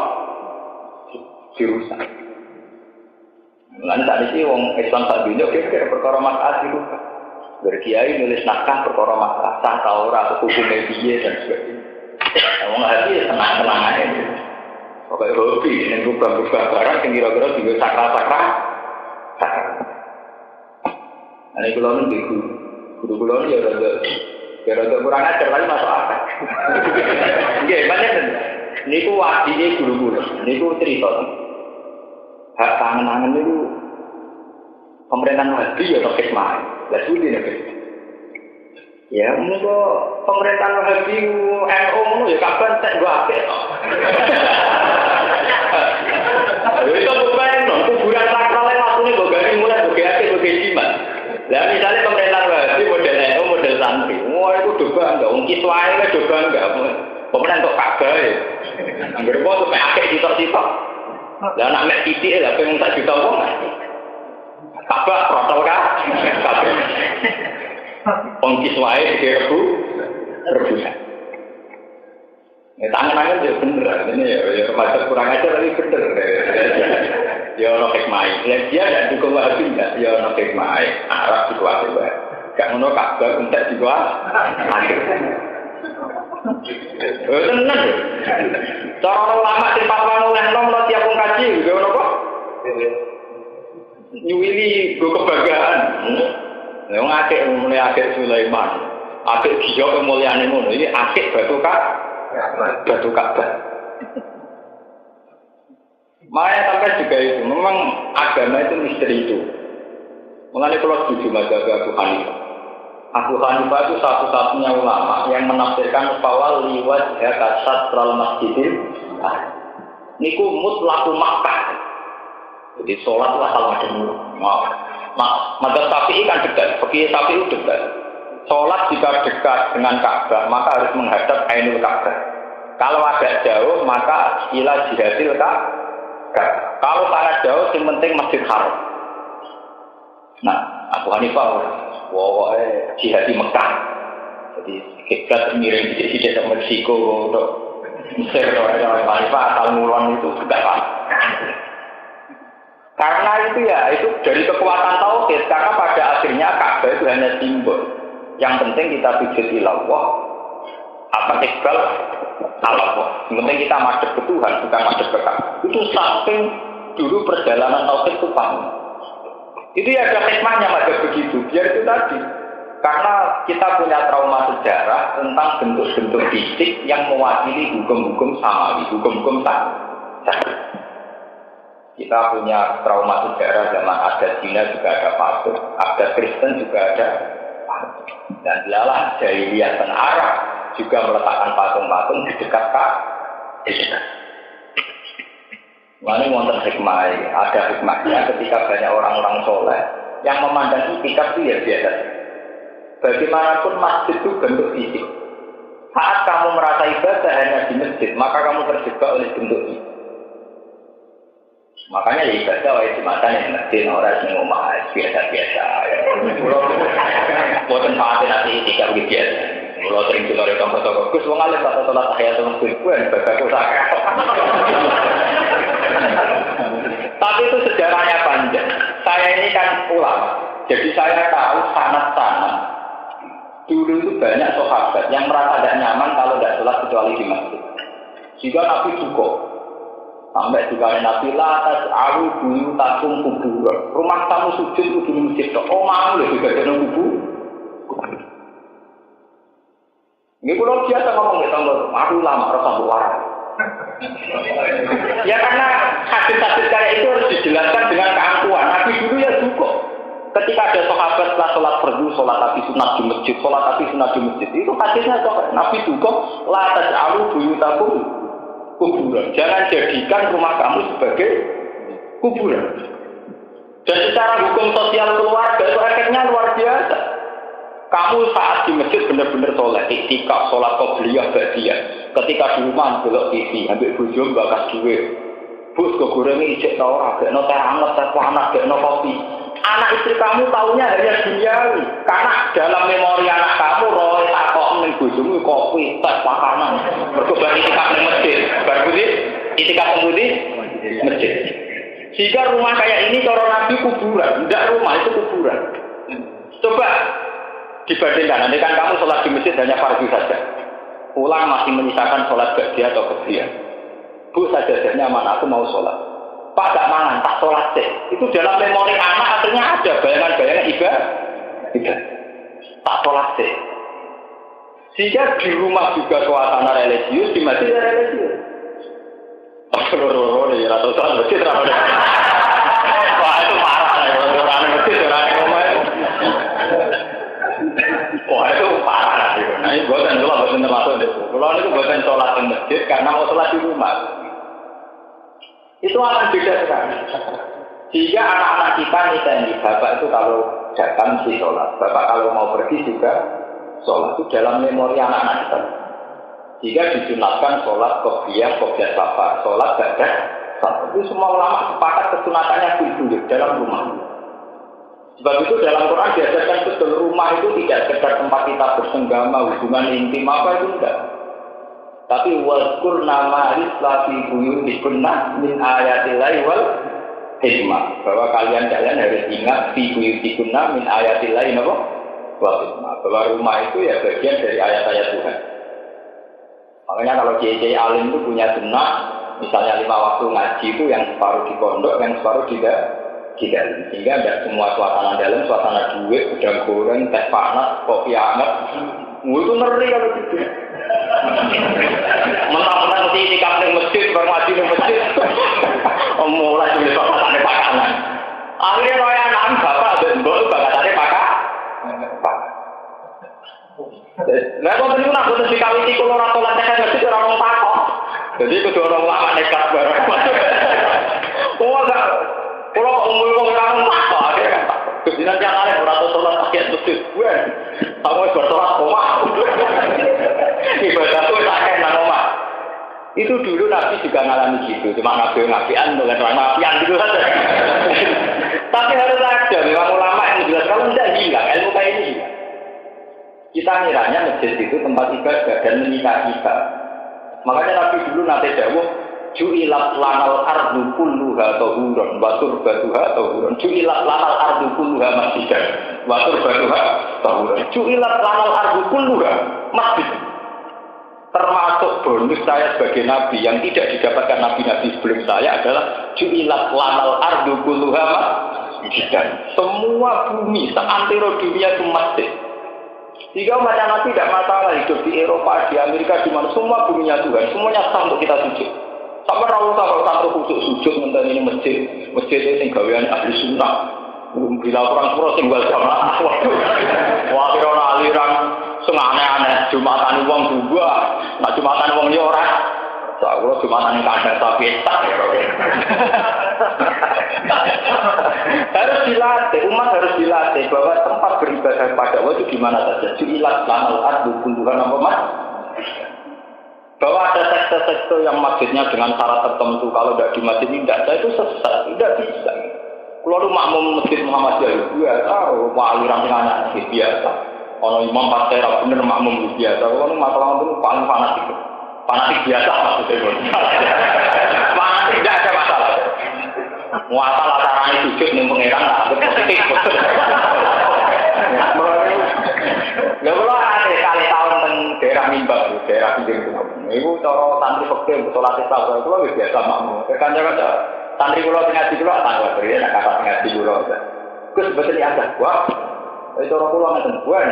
Dirusak. Lalu tadi sih orang Islam tak dunia kira-kira perkara masalah dirubah. Berkiai nulis naskah perkara masalah sah taura hukum media dan sebagainya. Orang Wahabi tenang-tenang aja. Pokoknya hobi, ini rubah-rubah barang yang kira-kira juga sakral-sakral. Ini kalau ini guru-guru ini ya rada kurang ajar, tapi masuk akal. Oke, banyak kan? Ini ku wadinya guru-guru, ini ku cerita. Hak tangan-tangan itu pemerintahan Wahabi ya pakai main. Tidak sulit ya. Ya, mungkin pemerintahan Wahabi NU ya kapan tak gua akeh. Itu bukan kuburan sakral yang maksudnya bogari mulai bogari jimat. Nah misalnya pemerintahan Wahabi model NU model santri, wah itu doba enggak, ungkit wae kan doba enggak. Pemenang untuk Ka'bah ya. Angger apa tuh akeh sitok-sitok. Lah anak mek titik lah pengen tak juta wong. Ka'bah protol ka. Ungkit wae rebusan. Ya, tangan-tangan dia bener, ini ya remaja kurang aja tapi bener. Ya ono hikmah. Dia tidak dukung Wahabi enggak, ya ono hikmah. Arab dikuasai wae. Gak ngono Ka'bah entek dikuasai. Tenan. Cara lama sing fatwa oleh nom tiap wong kaji yo ono kok. Nyuwili go kebanggaan. Ya wong akeh mulai akeh Sulaiman. Akeh Giyo kemuliaane ngono. Ini akeh batu Ka'bah. Makanya sampai juga itu, memang agama itu misteri itu. Mengenai kalau setuju mazhab Abu Hanifah. Abu Hanifah itu satu-satunya ulama yang menafsirkan bahwa liwat satral masjidil. Niku mutlaqu Makkah. Jadi sholatlah kalau ada mulu. Mazhab Syafi'i kan dekat, fikih Syafi'i dekat. Sholat jika dekat dengan Ka'bah maka harus menghadap Ainul Ka'bah. Kalau agak jauh maka ila jihadil Ka'bah. Kalau sangat jauh yang penting Masjid Haram. Nah, Abu Hanifah jihad di Mekah. Jadi kita miring di sisi Meksiko untuk Mesir orang Khalifah asal ngulon itu juga Pak. Karena itu ya itu dari kekuatan tauhid. Karena pada akhirnya Ka'bah itu hanya simbol. Yang penting kita sujud ilallah. Apa iqbal Allah. Yang penting kita madhep ke Tuhan, bukan madhep ke Ka'bah. Itu saking dulu perjalanan tauhid itu paham. Itu ya ada hikmahnya madhep begitu. Biar itu tadi. Karena kita punya trauma sejarah tentang bentuk-bentuk fisik yang mewakili hukum-hukum samawi, hukum-hukum sama. Kita punya trauma sejarah zaman adat Cina juga ada patung, adat Kristen juga ada patung. Dan dilalah jahiliyah dan Arab juga meletakkan patung-patung di dekat Ka'bah. Ini wonten hikmah, ada hikmahnya ketika banyak orang-orang soleh yang memandang itikaf itu ya biasa. Bagaimanapun masjid itu bentuk fisik. Saat kamu merasa ibadah hanya di masjid, maka kamu terjebak oleh bentuk fisik. Makanya ya ibadah oleh jumatan yang masjid, orang yang ngomong biasa-biasa. Bukan pakai nanti tidak biasa. Kalau sering kita lihat contoh-contoh, Gus mengalir atau sholat tahiyatul masjid, ibadah usaha. Tapi itu sejarahnya panjang. Saya ini kan ulama, jadi saya tahu sanad-sanad. Dulu itu banyak sahabat yang merasa tidak nyaman kalau tidak sholat kecuali di masjid. Jika Nabi cukup, sampai juga Nabi latas alu buyu tatung kubur. Rumah tamu sujud itu di masjid. Oh mau lebih gak ada kubur. Ini kalau biasa ngomong gitu, aku lama rasa berwarna. Ya karena hadis-hadis kayak itu harus dijelaskan dengan keangkuhan. Nabi dulu ya cukup. Ketika ada sahabat setelah sholat fardu, sholat tapi sunat di masjid, sholat tapi sunat di masjid, itu hadisnya Nabi juga la taj'alu buyutakum kuburan. Jangan jadikan rumah kamu sebagai kuburan. Dan secara hukum sosial keluarga itu efeknya luar biasa. Kamu saat di masjid benar-benar sholat, iktikaf, sholat qobliyah, ba'diyah. Ketika di rumah belok TV, ambil bojo bakas duit. Bus kegoreng ijek ta ora, gekno teh anget, teh panas, gekno kopi. Anak istri kamu taunya hanya duniawi. Karena dalam memori anak kamu roh takok ning bojomu kopi, teh makanan. Mergo bar itikaf ning masjid. Bar kuwi itikaf di masjid. Jika rumah kayak ini cara Nabi kuburan, tidak rumah itu kuburan. Coba dibandingkan, nanti kan kamu sholat di masjid hanya fardu saja. Pulang masih menyisakan sholat ba'diyah atau qabliyah. Bu sajadahnya mana aku mau sholat. Pak gak mangan, tak sholat sih. Itu dalam memori anak akhirnya ada bayangan-bayangan ibadah. Tak sholat sih. Sehingga di rumah juga suasana religius, di masjid ya religius. Loro-loro ya atau sholat masjid ramai. Wah itu parah ya, orang masjid orang rumah. Wah itu parah sih. Nah ini buatan sholat buatan termasuk deh. Kalau itu buatan sholat di masjid karena mau sholat di rumah. Itu akan beda sekali. Jika anak-anak kita nih, bapak itu kalau datang mesti sholat, bapak kalau mau pergi juga sholat. Itu dalam memori anak-anak kita. Jika disunatkan sholat qobliyah safar, sholat ba'da safar. Itu semua ulama sepakat kesunatannya di dalam rumah. Sebab itu dalam Quran diajarkan betul rumah itu tidak sekedar tempat kita bersenggama, hubungan intim apa itu enggak. Tapi wazkur nama islafi buyutikunna min ayatillahi wal hikmah. Bahwa kalian harus ingat fi buyutikunna min ayatillahi wal hikmah. Bahwa rumah itu ya bagian dari ayat-ayat Tuhan. Makanya kalau kiai-kiai alim itu punya sunnah, misalnya 5 waktu ngaji itu yang separuh di pondok, yang separuh di dalam. Sehingga tidak semua suasana dalam, suasana duit, udang goreng, teh panas, kopi hangat. Itu ngeri kalau gitu. Mentang-mentang mesti itikaf di masjid, baru ngaji di masjid. Mulai dari suasana pakanan. Akhirnya kalau yang anak bapak dan mbok itu bakatannya pakak. Nah, kalau itu nak butuh dikawiti kalau orang sholat nekat masjid orang mau takut. Jadi itu orang lama nekat bareng. Oh enggak. Kalau umur kamu takut, akhirnya kan takut. Kemudian yang ada orang sholat pakai masjid gue. Kamu bersolat koma. Ibadah itu tak nang omah. Itu dulu Nabi juga ngalami gitu. Cuma ngabian dengan orang ngabian gitu saja. Tapi harus ada memang ulama yang menjelaskan kalau tidak hilang ilmu kayak ini. Kita ngiranya masjid itu tempat ibadah dan menyita kita. Makanya Nabi dulu nate dawuh, ju'ilat lanal ardu kulluha tahuran wa turbatuha tahuran. Ju'ilat lanal ardu kulluha masjidan wa turbatuha tahuran. Ju'ilat lanal ardu kulluha masjid. Termasuk bonus saya sebagai nabi yang tidak didapatkan nabi-nabi sebelum saya adalah ju'ilat lanal ardu kulluha masjidan. Semua bumi seantero dunia itu masjid. Jika umatnya Nabi tidak masalah hidup di Eropa, di Amerika, di mana semua buminya Tuhan, semuanya sah untuk kita sujud. Sampai rawuh kalau satu khusus sujud nonton ini masjid itu sing gawean ahli sunnah. Bila orang pro sing wal jamaah, wah kira aliran sing aneh-aneh jumatan wong dua, nak jumatan wong yo ora. Saya jumatan kandang sapi tak ya. Harus dilatih, umat harus dilatih bahwa tempat beribadah pada Allah itu di mana saja. Ju'ilat lanal ardu kulluha apa mas? Bahwa ada sekte-sekte yang masjidnya dengan syarat tertentu, kalau tidak di masjid ini tidak, itu sesat, tidak bisa. Kalau lu makmum masjid Muhammadiyah biasa, aliran dengan anak biasa. Kalau imam pasir benar makmum biasa, kalau masalah itu paling fanatik. Fanatik biasa maksudnya. Fanatik tidak ada masalah. Muasal acaranya sujud ning pangeran tak positif. Ya kalau ada kali tahun teng daerah Mimbar, daerah pinggir itu. Ibu cara santri fakir salat isya itu wis biasa makmum. Kanca-kanca santri kula ngaji kula tangga beri nek kata ngaji kula. Gus betul ya ada. Wah. Cara kula ngeten buan.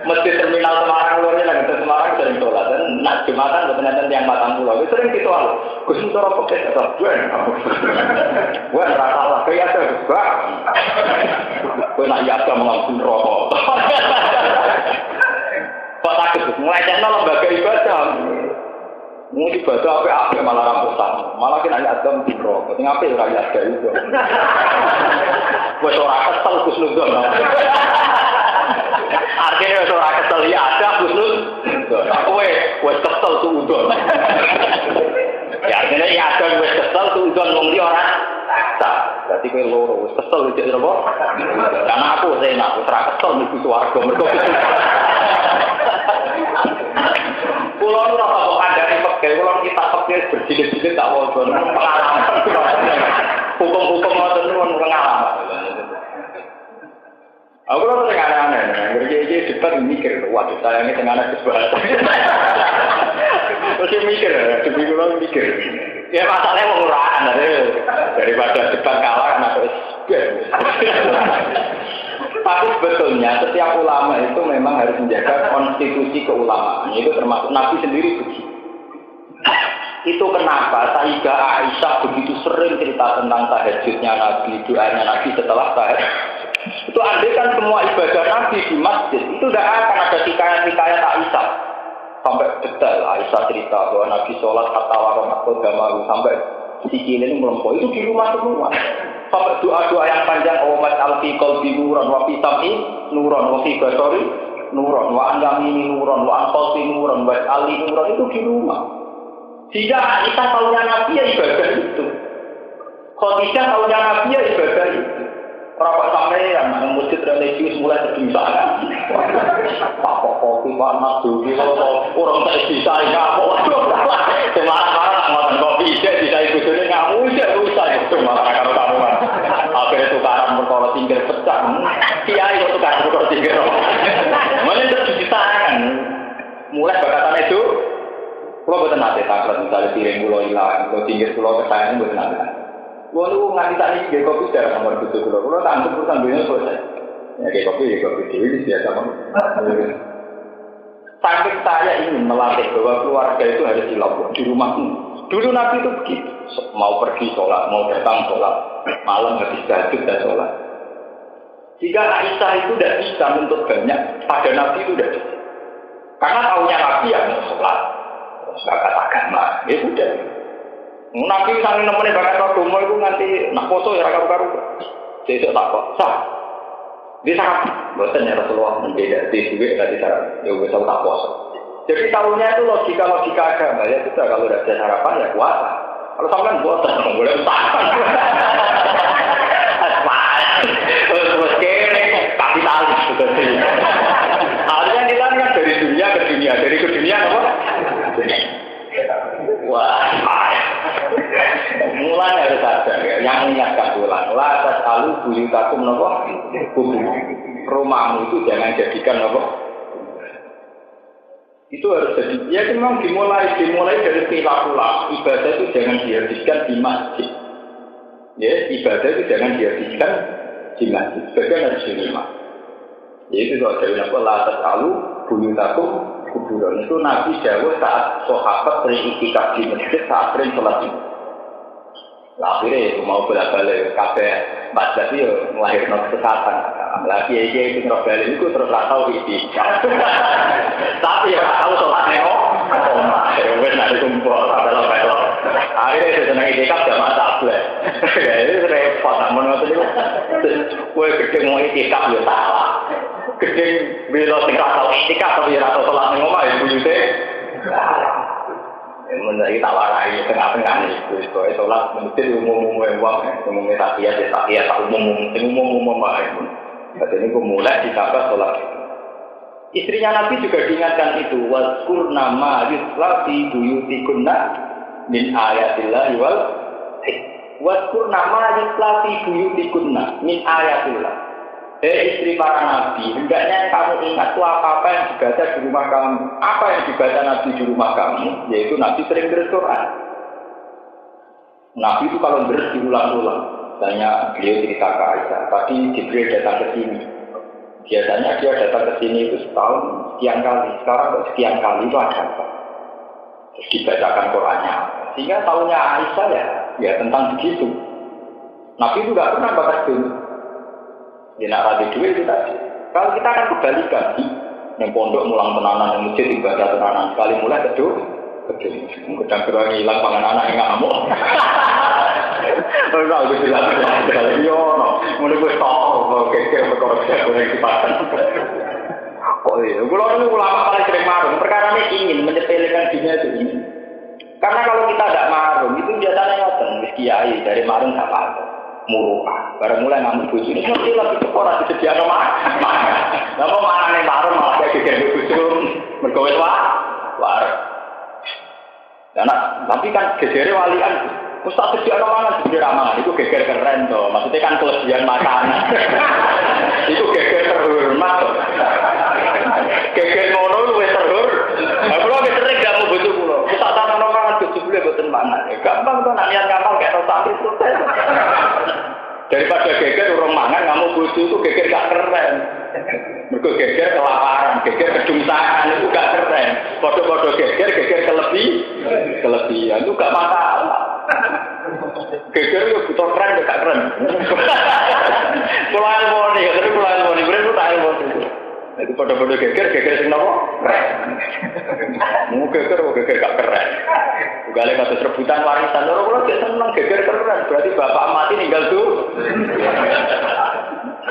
Masjid terminal Semarang luarnya lagi ke Semarang sering sholat dan nak jumatan betul-betul yang matang pulau itu sering gitu al. Gus cara pakai sholat buan rasa lah kayak ada juga. Gue nak biasa mengampun rokok. Kok takut mulai channel lembaga ibadah. Mau ibadah apa malah rambutan, malah kena ada mengampun rokok. Ngapain rakyat kayak itu? Gue seorang kesel Gus Nuzul. Artinya seorang kesel ya ada khusus. Kowe kesel tuh udon. Ya artinya ya ada kowe kesel tuh udon wong li ora tak. Berarti kowe loro wis kesel iki apa? Karena aku saya ora kesel niku swarga mergo. Kulo ora kok kandhani pegel, kulo kita pegel berjilid-jilid tak wono pengalaman. Hukum-hukum ngoten niku pengalaman. Aku kalau tengah aneh-aneh, berjaya debat mikir, waduh sayangnya tengah aneh kesebelasan. Terus mikir, demi gue mikir. Ya masalahnya mengurangkan, daripada debat kalah karena terus. Tapi sebetulnya setiap ulama itu memang harus menjaga konstitusi keulamaan. Itu termasuk Nabi sendiri begitu. Itu kenapa Sayyidah Aisyah begitu sering cerita tentang tahajudnya Nabi, doanya Nabi setelah tahajud. Itu andai kan semua ibadah Nabi di masjid, itu tidak akan ada hikayat-hikayat Aisyah. Sampai detail Aisyah cerita bahwa Nabi sholat hatta waromat kodamaru sampai sikilin melempoi itu di rumah semua. Sampai doa-doa yang panjang omat alfi qalbi nuron wa fi sam'i nuron wa fi basari nuron wa andamini nuron wa anqalti nuron wa ali nuron itu di rumah. Sehingga Aisyah tahunya Nabi ya ibadah itu. Khadijah tahunya Nabi ya ibadah itu. Rapat sampai yang masjid religius mulai terbiasa. Pak kopi panas dulu orang tak bisa ya. Semarang ngoten kopi bisa ibu sini ngamu ya usah itu malah kalau kamu kan. Akhirnya tukaran perkara tinggal pecah. Kiai kok tukaran perkara tinggal. Mana terbisakan. Mulai bakatan itu kalau betul nanti takut misalnya piring pulau hilang, atau tinggal pulau kesayangan betul nanti. Kalau nganti tadi gaya kopi secara nomor tujuh kalau tangguh urusan dunia selesai. Ya gaya kopi ini biasa banget. Saking saya ingin melatih bahwa keluarga itu harus dilakukan di rumah. Dulu Nabi itu begitu, mau pergi sholat, mau datang sholat, malam habis tahajud dan sholat. Jika Aisyah itu tidak bisa menuntut banyak, pada Nabi itu tidak bisa. Karena tahunya Nabi yang sholat, bakat agama, ya sudah. Nabi sangat nemenin bakat agama itu nanti nak foto ya karu-karu. Jadi tak kok sah. Dia sangat bosan ya Rasulullah membeda di juga tadi syarat. Ya bisa tak puasa. Jadi tahunya itu logika agama ya sudah kalau tidak ada sarapan ya puasa. Kalau sampean bosan nggak boleh sarapan. Terus kene kapitalis betul. buyutakum napa kubur. Rumahmu itu jangan jadikan napa. Itu harus jadi. Ya memang dimulai dari khilafah. Ibadah itu jangan dihabiskan di masjid. Ya, ibadah itu jangan dihabiskan di masjid. Sebagian harus di rumah. Yaitu kalau dari apa latas alu buyutakum kuburan itu Nabi Dawud saat sahabat beriktikaf di masjid saat sering sholat itu. Akhirnya mau bolak-balik kabeh Mbak yo melahirkan kesesatan. Lagi iki itu ngrobal itu terus ra tau iki. Tapi ya tahu sholat neo. Wes nek kumpul adalah belok. Akhirnya seneng itikaf jamaah tablet. Ya itu repot amun ngoten niku. Kowe gede mau itikaf yo salah. Gede belo sing ra tau itikaf tapi ra tau sholat ning omah ya buyute. Menjadi tawarai tengah-tengah itu sholat mungkin umum-umum umumnya takiyat tak umum-umum jadi ini mulai ditambah sholat itu. Istrinya Nabi juga diingatkan itu waskur nama yusla fi buyutikunna min ayatillah wal waskur nama yusla fi buyutikunna min ayatillah. Istri para nabi, hendaknya kamu ingat tuh apa-apa yang dibaca di rumah kamu. Apa yang dibaca Nabi di rumah kamu, yaitu Nabi sering berdoa. Nabi itu kalau beres diulang-ulang. Misalnya beliau cerita ke Aisyah, tadi Jibril datang ke sini. Biasanya dia datang ke sini itu setahun sekian kali. Sekarang kok sekian kali itu ada apa? Terus dibacakan Qur'annya. Sehingga tahunya Aisyah ya tentang begitu. Nabi itu nggak pernah bakas dulu. Ya nak rada duit itu tadi. Kalau kita akan kebalikan, yang pondok mulang tenanan, yang masjid ibadah tenanan, sekali mulai kedua, kadang kurang hilang pangan anak yang ngamuk. Kalau aku bilang, yo, mulai gue tahu, keke berkorupsi, boleh dipasang. Oh iya, kalau ini ulama paling sering marung, perkara ini ingin menyepelekan dunia itu ini. Karena kalau kita tidak marung, itu biasanya ngoten, kiai dari marung tak apa. Muruah, baru mulai ngambil bucu ini nanti lagi sekolah disediakan mana? Lama mana nih baru malah kayak gede bucu, berkawin war. Karena tapi kan geger walian, ustaz sediakan mana geger amangan, itu geger keren tuh. Maksudnya kan kelebihan makanan, itu geger terhormat. Geger mono lu terhormat. Aku lagi sering gak mau bucu pulau. Ustaz tanah nomor bucu pulau buatan mana? Gampang tuh nanya ngapal kayak rosari selesai. Daripada geger orang mangan ngamuk bojo itu geger gak keren. Mergo geger kelaparan, geger kedungsakan itu gak keren. Foto-foto geger kelebihan itu gak masalah. Geger itu butuh keren gak keren. Pulang ilmu ya, tapi pulang ilmu itu tak ilmu itu. Itu foto-foto geger sing nopo? Mau geger gak keren. Gale kasus rebutan warisan, orang dia seneng geger keren, berarti bapak mati ninggal tuh.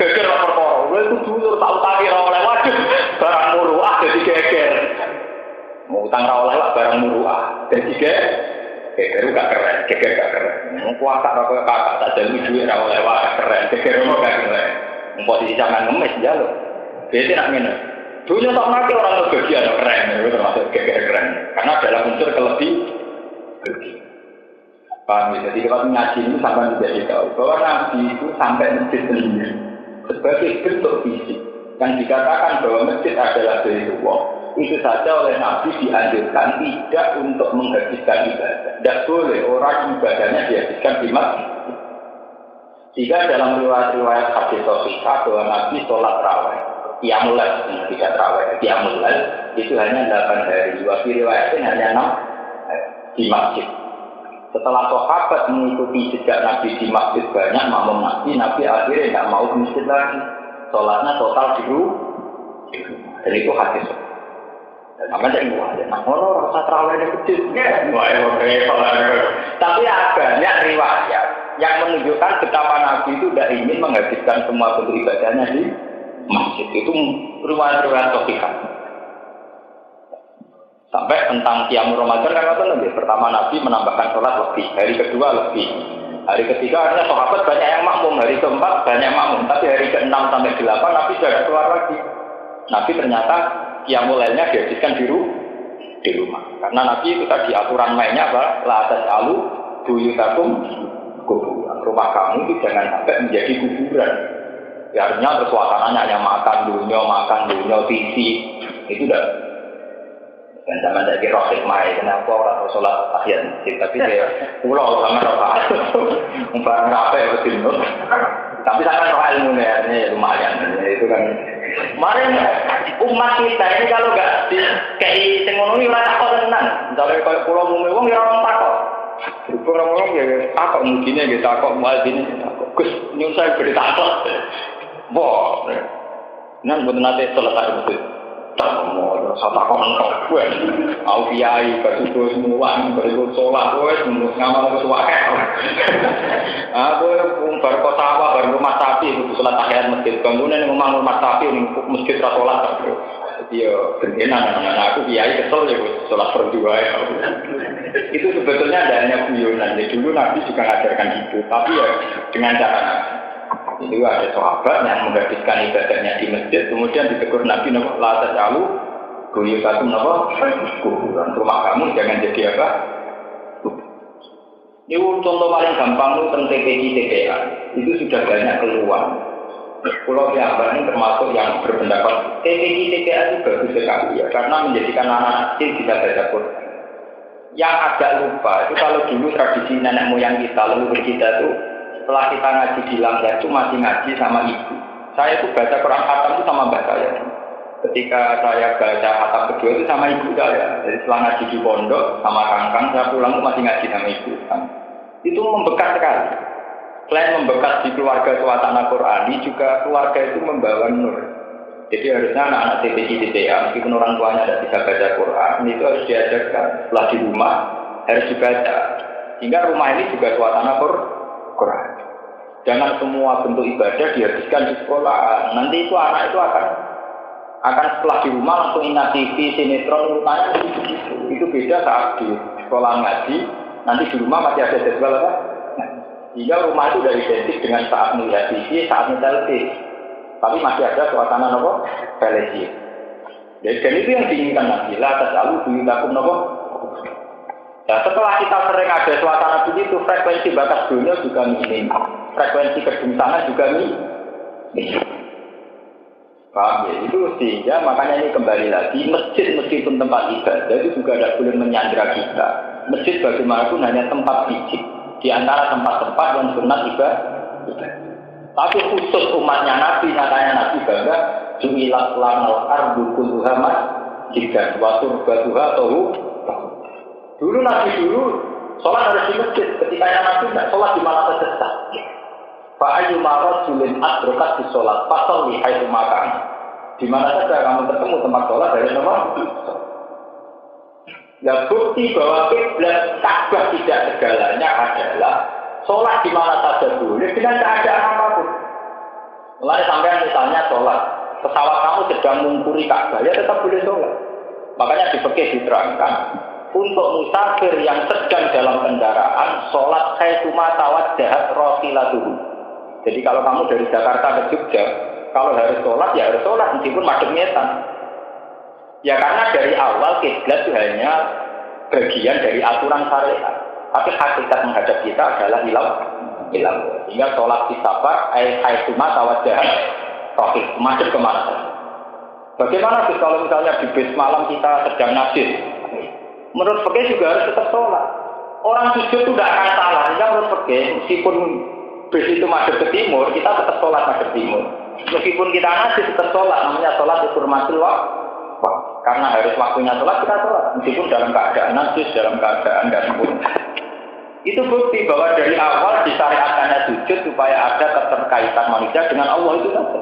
Geger apa perkara? Gue itu dulu tahu tadi oleh waduh barang muruah jadi geger. Mau utang oleh barang muruah jadi geger gak keren, geger gak keren. Mau kuasa apa kakak tak jadi duit oleh keren, geger gak keren. Posisi jangan ngemis jalur. Jadi nak ngene. Dulu tak nanti orang kebagian keren, itu termasuk geger keren. Karena adalah unsur kelebihan. Paham ya? Jadi kalau ngaji itu sampai menjadi tahu bahwa Nabi itu sampai masjid sendiri sebagai bentuk fisik yang dikatakan bahwa masjid adalah Baitullah itu saja oleh Nabi dianjurkan tidak untuk menghabiskan ibadah. Tidak boleh orang ibadahnya dihabiskan di masjid. Jika dalam riwayat hadis sahihah bahwa Nabi sholat raweh, qiyamul lail, tidak raweh, qiyamul lail itu hanya 8 hari. Riwayatnya hanya 6 di masjid. Setelah sahabat mengikuti jejak Nabi di masjid banyak makmum Nabi akhirnya tidak mau ke masjid lagi. Sholatnya total di rumah. Dan itu hadis. Dan namanya yang buah. Nah, kalau rasa terawih ada kecil. Tapi banyak riwayat yang menunjukkan betapa Nabi itu tidak ingin menghabiskan semua bentuk ibadahnya di masjid. Itu riwayat-riwayat sahihah. Sampai tentang Qiyamul Ramadan kan lebih. Pertama Nabi menambahkan sholat lebih, hari kedua lebih, hari ketiga artinya sahabat banyak yang makmum, hari keempat banyak makmum, tapi hari ke-6 sampai 8 Nabi sudah keluar lagi. Nabi ternyata Qiyamul Lailnya dihabiskan di rumah. Karena Nabi itu tadi aturan mainnya apa? La tas'alu buyutakum kubur. rumah kamu itu jangan sampai menjadi kuburan. Ya, artinya terus suasananya hanya makan dunia, TV, itu udah. Dan zaman saya kira hikmah, kenapa orang sholat tahiyat masjid, tapi saya pulau sama rokaat, barang rapi betul. Tapi saya kan ilmunya ya lumayan, itu kan. Kemarin umat kita ini kalau nggak di kayak tengono ini orang takut tenang, misalnya kalau pulau Mumewong ya orang takut. Orang-orang ya takut mungkinnya gitu, takut mual ini takut. Gus nyusai beri takut. Wah, nan buat nanti selesai betul. Tamu, saya takut nonton gue. Aku kiai, bersuku semua, berikut sholat gue, ngamal ke suaka. Aku berkotawa, berumah sapi, itu sholat tahiyat masjid. Bangunan yang memang rumah sapi, masjid sholat. Jadi ya, berenan. Aku kiai kesel ya, sholat berdua ya. Itu sebetulnya ada hanya guyonan. Jadi dulu Nabi juga mengajarkan itu, tapi ya dengan cara itu ada sahabat yang menghabiskan ibadahnya di masjid, kemudian ditegur Nabi, la tajalu buyutakum kuburan, rumah kamu jangan jadi apa? Ini contoh paling gampang itu tentang TPI TPA, itu sudah banyak keluar. Pulau Jawa ini termasuk yang berpendapat TPI TPA itu bagus sekali ya, karena menjadikan anak kecil bisa baca Quran. Yang agak lupa itu kalau dulu tradisi nenek moyang kita, leluhur kita itu setelah kita ngaji di Langgar itu masih ngaji sama ibu. Saya itu baca Quran khatam itu sama mbak saya. Ketika saya baca khatam kedua itu sama ibu saya. Jadi setelah ngaji di pondok sama kangkang, saya pulang itu masih ngaji sama ibu. Itu membekas sekali. Selain membekas di keluarga suasana Qurani, juga keluarga itu membawa nur. Jadi harusnya anak-anak TPI-TPA, meskipun orang tuanya tidak bisa baca Quran, itu harus diajarkan. Setelah di rumah harus dibaca. Sehingga rumah ini juga suasana Quran. Jangan semua bentuk ibadah dihabiskan di sekolah. Nanti itu anak itu akan setelah di rumah langsung ingat TV, sinetron, urutannya begitu. Itu beda saat di sekolah ngaji. Nanti di rumah masih ada jadwal apa? Sehingga rumah itu dari identik dengan saat melihat TV, saat menyetel TV. Tapi masih ada suasana nopo televisi. Dan itu yang diinginkan Nabi. La tasalu buyutakum nopo. Nah, setelah kita sering ada suasana begitu, frekuensi batas dunia juga minim. Frekuensi kedungsangan juga minim. Paham ya? Itu sehingga makanya ini kembali lagi, masjid meskipun tempat ibadah itu juga tidak boleh menyandera kita. Masjid bagaimanapun hanya tempat fisik. Di antara tempat-tempat yang sunat ibadah. Tapi khusus umatnya Nabi, nyatanya Nabi bangga, ju'ilat lanal ardu kulluha masjidan wa turbatuha tahu. Dulu Nabi sholat harus di masjid. Ketika yang Nabi tidak sholat di mana saja. Fa'ayu marot julin adrokat di sholat. Pasal lihai makan. Di mana saja kamu ketemu tempat sholat dari nomor. Ya bukti bahwa kiblat Ka'bah tidak segalanya adalah sholat di mana saja boleh dengan keadaan apapun. Mulai sampai misalnya sholat, pesawat kamu sedang mengungkuri Ka'bah, ya tetap boleh sholat. Makanya di fikih diterangkan. Untuk musafir yang sedang dalam kendaraan, sholat haitsuma tawajjahat rasilatuhu. Jadi kalau kamu dari Jakarta ke Jogja, kalau harus sholat, ya harus sholat meskipun madhep ngetan. Ya karena dari awal kiblat itu hanya bagian dari aturan syariat. Tapi hakikat menghadap kita adalah hilang. Sehingga sholat di safar, haitsuma tawajjahat rasil, madhep kemana? Bagaimana kalau misalnya di bis malam kita sedang najis? Menurut fikih juga harus tetap sholat. Orang sujud itu tidak akan salah. Sehingga menurut fikih, meskipun bis itu madhep ke timur, kita tetap sholat madhep timur. Meskipun kita najis tetap sholat, namanya sholat dihormatil waktu. Karena harus waktunya sholat, kita sholat. Meskipun dalam keadaan najis, dalam keadaan dan pun. Itu bukti bahwa dari awal disyariatkannya sujud supaya ada keterkaitan manusia dengan Allah itu saja.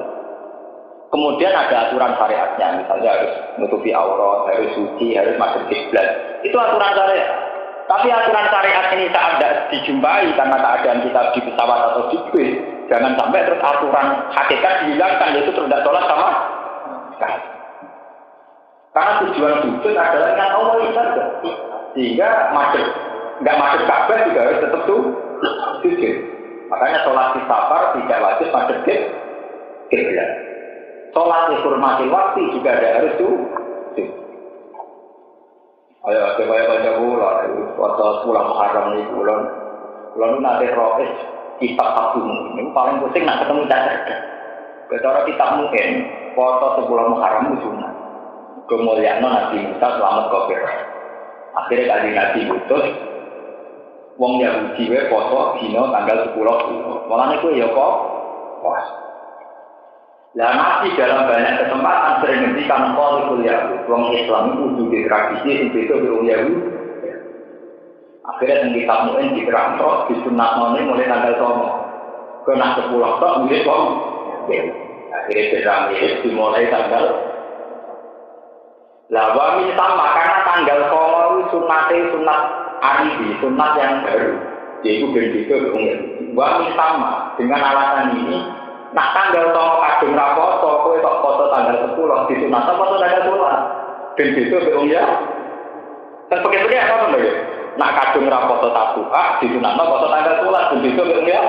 Kemudian ada aturan syariatnya, misalnya harus menutupi aurat, harus suci, harus masuk kiblat. Itu aturan syariat. Tapi aturan syariat ini saat tidak dijumpai karena keadaan kita di pesawat atau di bis, jangan sampai terus aturan hakikat dihilangkan, yaitu terus tidak sholat sama. Karena tujuan sujud adalah dengan Allah itu saja. Sehingga nggak masuk Ka'bah juga harus tetap sujud. Makanya sholat di safar tidak wajib masuk kiblat. Sholat dihormati waktu juga ada harus sujud. Ayo, coba baca bulan. Waktu pulang Muharram ini bulan nanti rois kitab Abdul ini paling pusing nak ketemu cerdas. Kecara kitab mungkin foto 10 Muharram itu sunat. Kemuliaan Nabi Musa selamat kafir. Akhirnya kali Nabi utus wong Yahudi wae foto dina tanggal 10. Mulane kuwi ya kok pas. Lah Nabi dalam banyak kesempatan sering ngendikan qaulul Yahudi, wong Islam itu kudu tradisi sing beda karo wong Yahudi. Akhirnya yang kitab mungkin diterangkan disunatkan mulai tanggal 9. Kena 10 tok mulai kok. Akhirnya berang dimulai tanggal. Lah wami sama karena tanggal 9 itu sunat arifi, sunat yang baru. Yaitu berbeda dengan wami sama dengan alasan ini. Nak tanggal 9 kadung rapoto, kowe tok foto tanggal 10 disunatkan foto tanggal 10. Berbeda dengan ya. Dan pakai-pakai apa lho ya? Nak kadung rapoto tabuha disunatkan foto tanggal 10 berbeda dengan ya.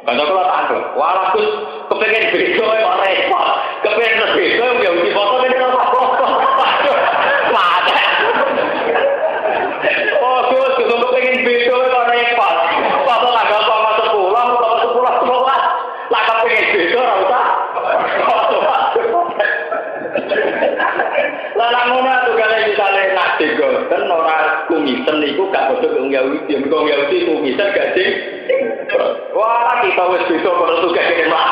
Banyak kalau tanggal, walau tuh kepengen begitu yang repot, kepengen begitu yang di foto ini kalau foto, ada. Oh, terus kepengen begitu yang repot, foto tanggal 10, lah kepengen begitu rasa, lah ngono tuh kalau misalnya nak digo, kan orang kumisen itu gak betul Yahudi, orang Yahudi kumisen gak sih? Wah, kita wis bisa kalau tugas ini mah.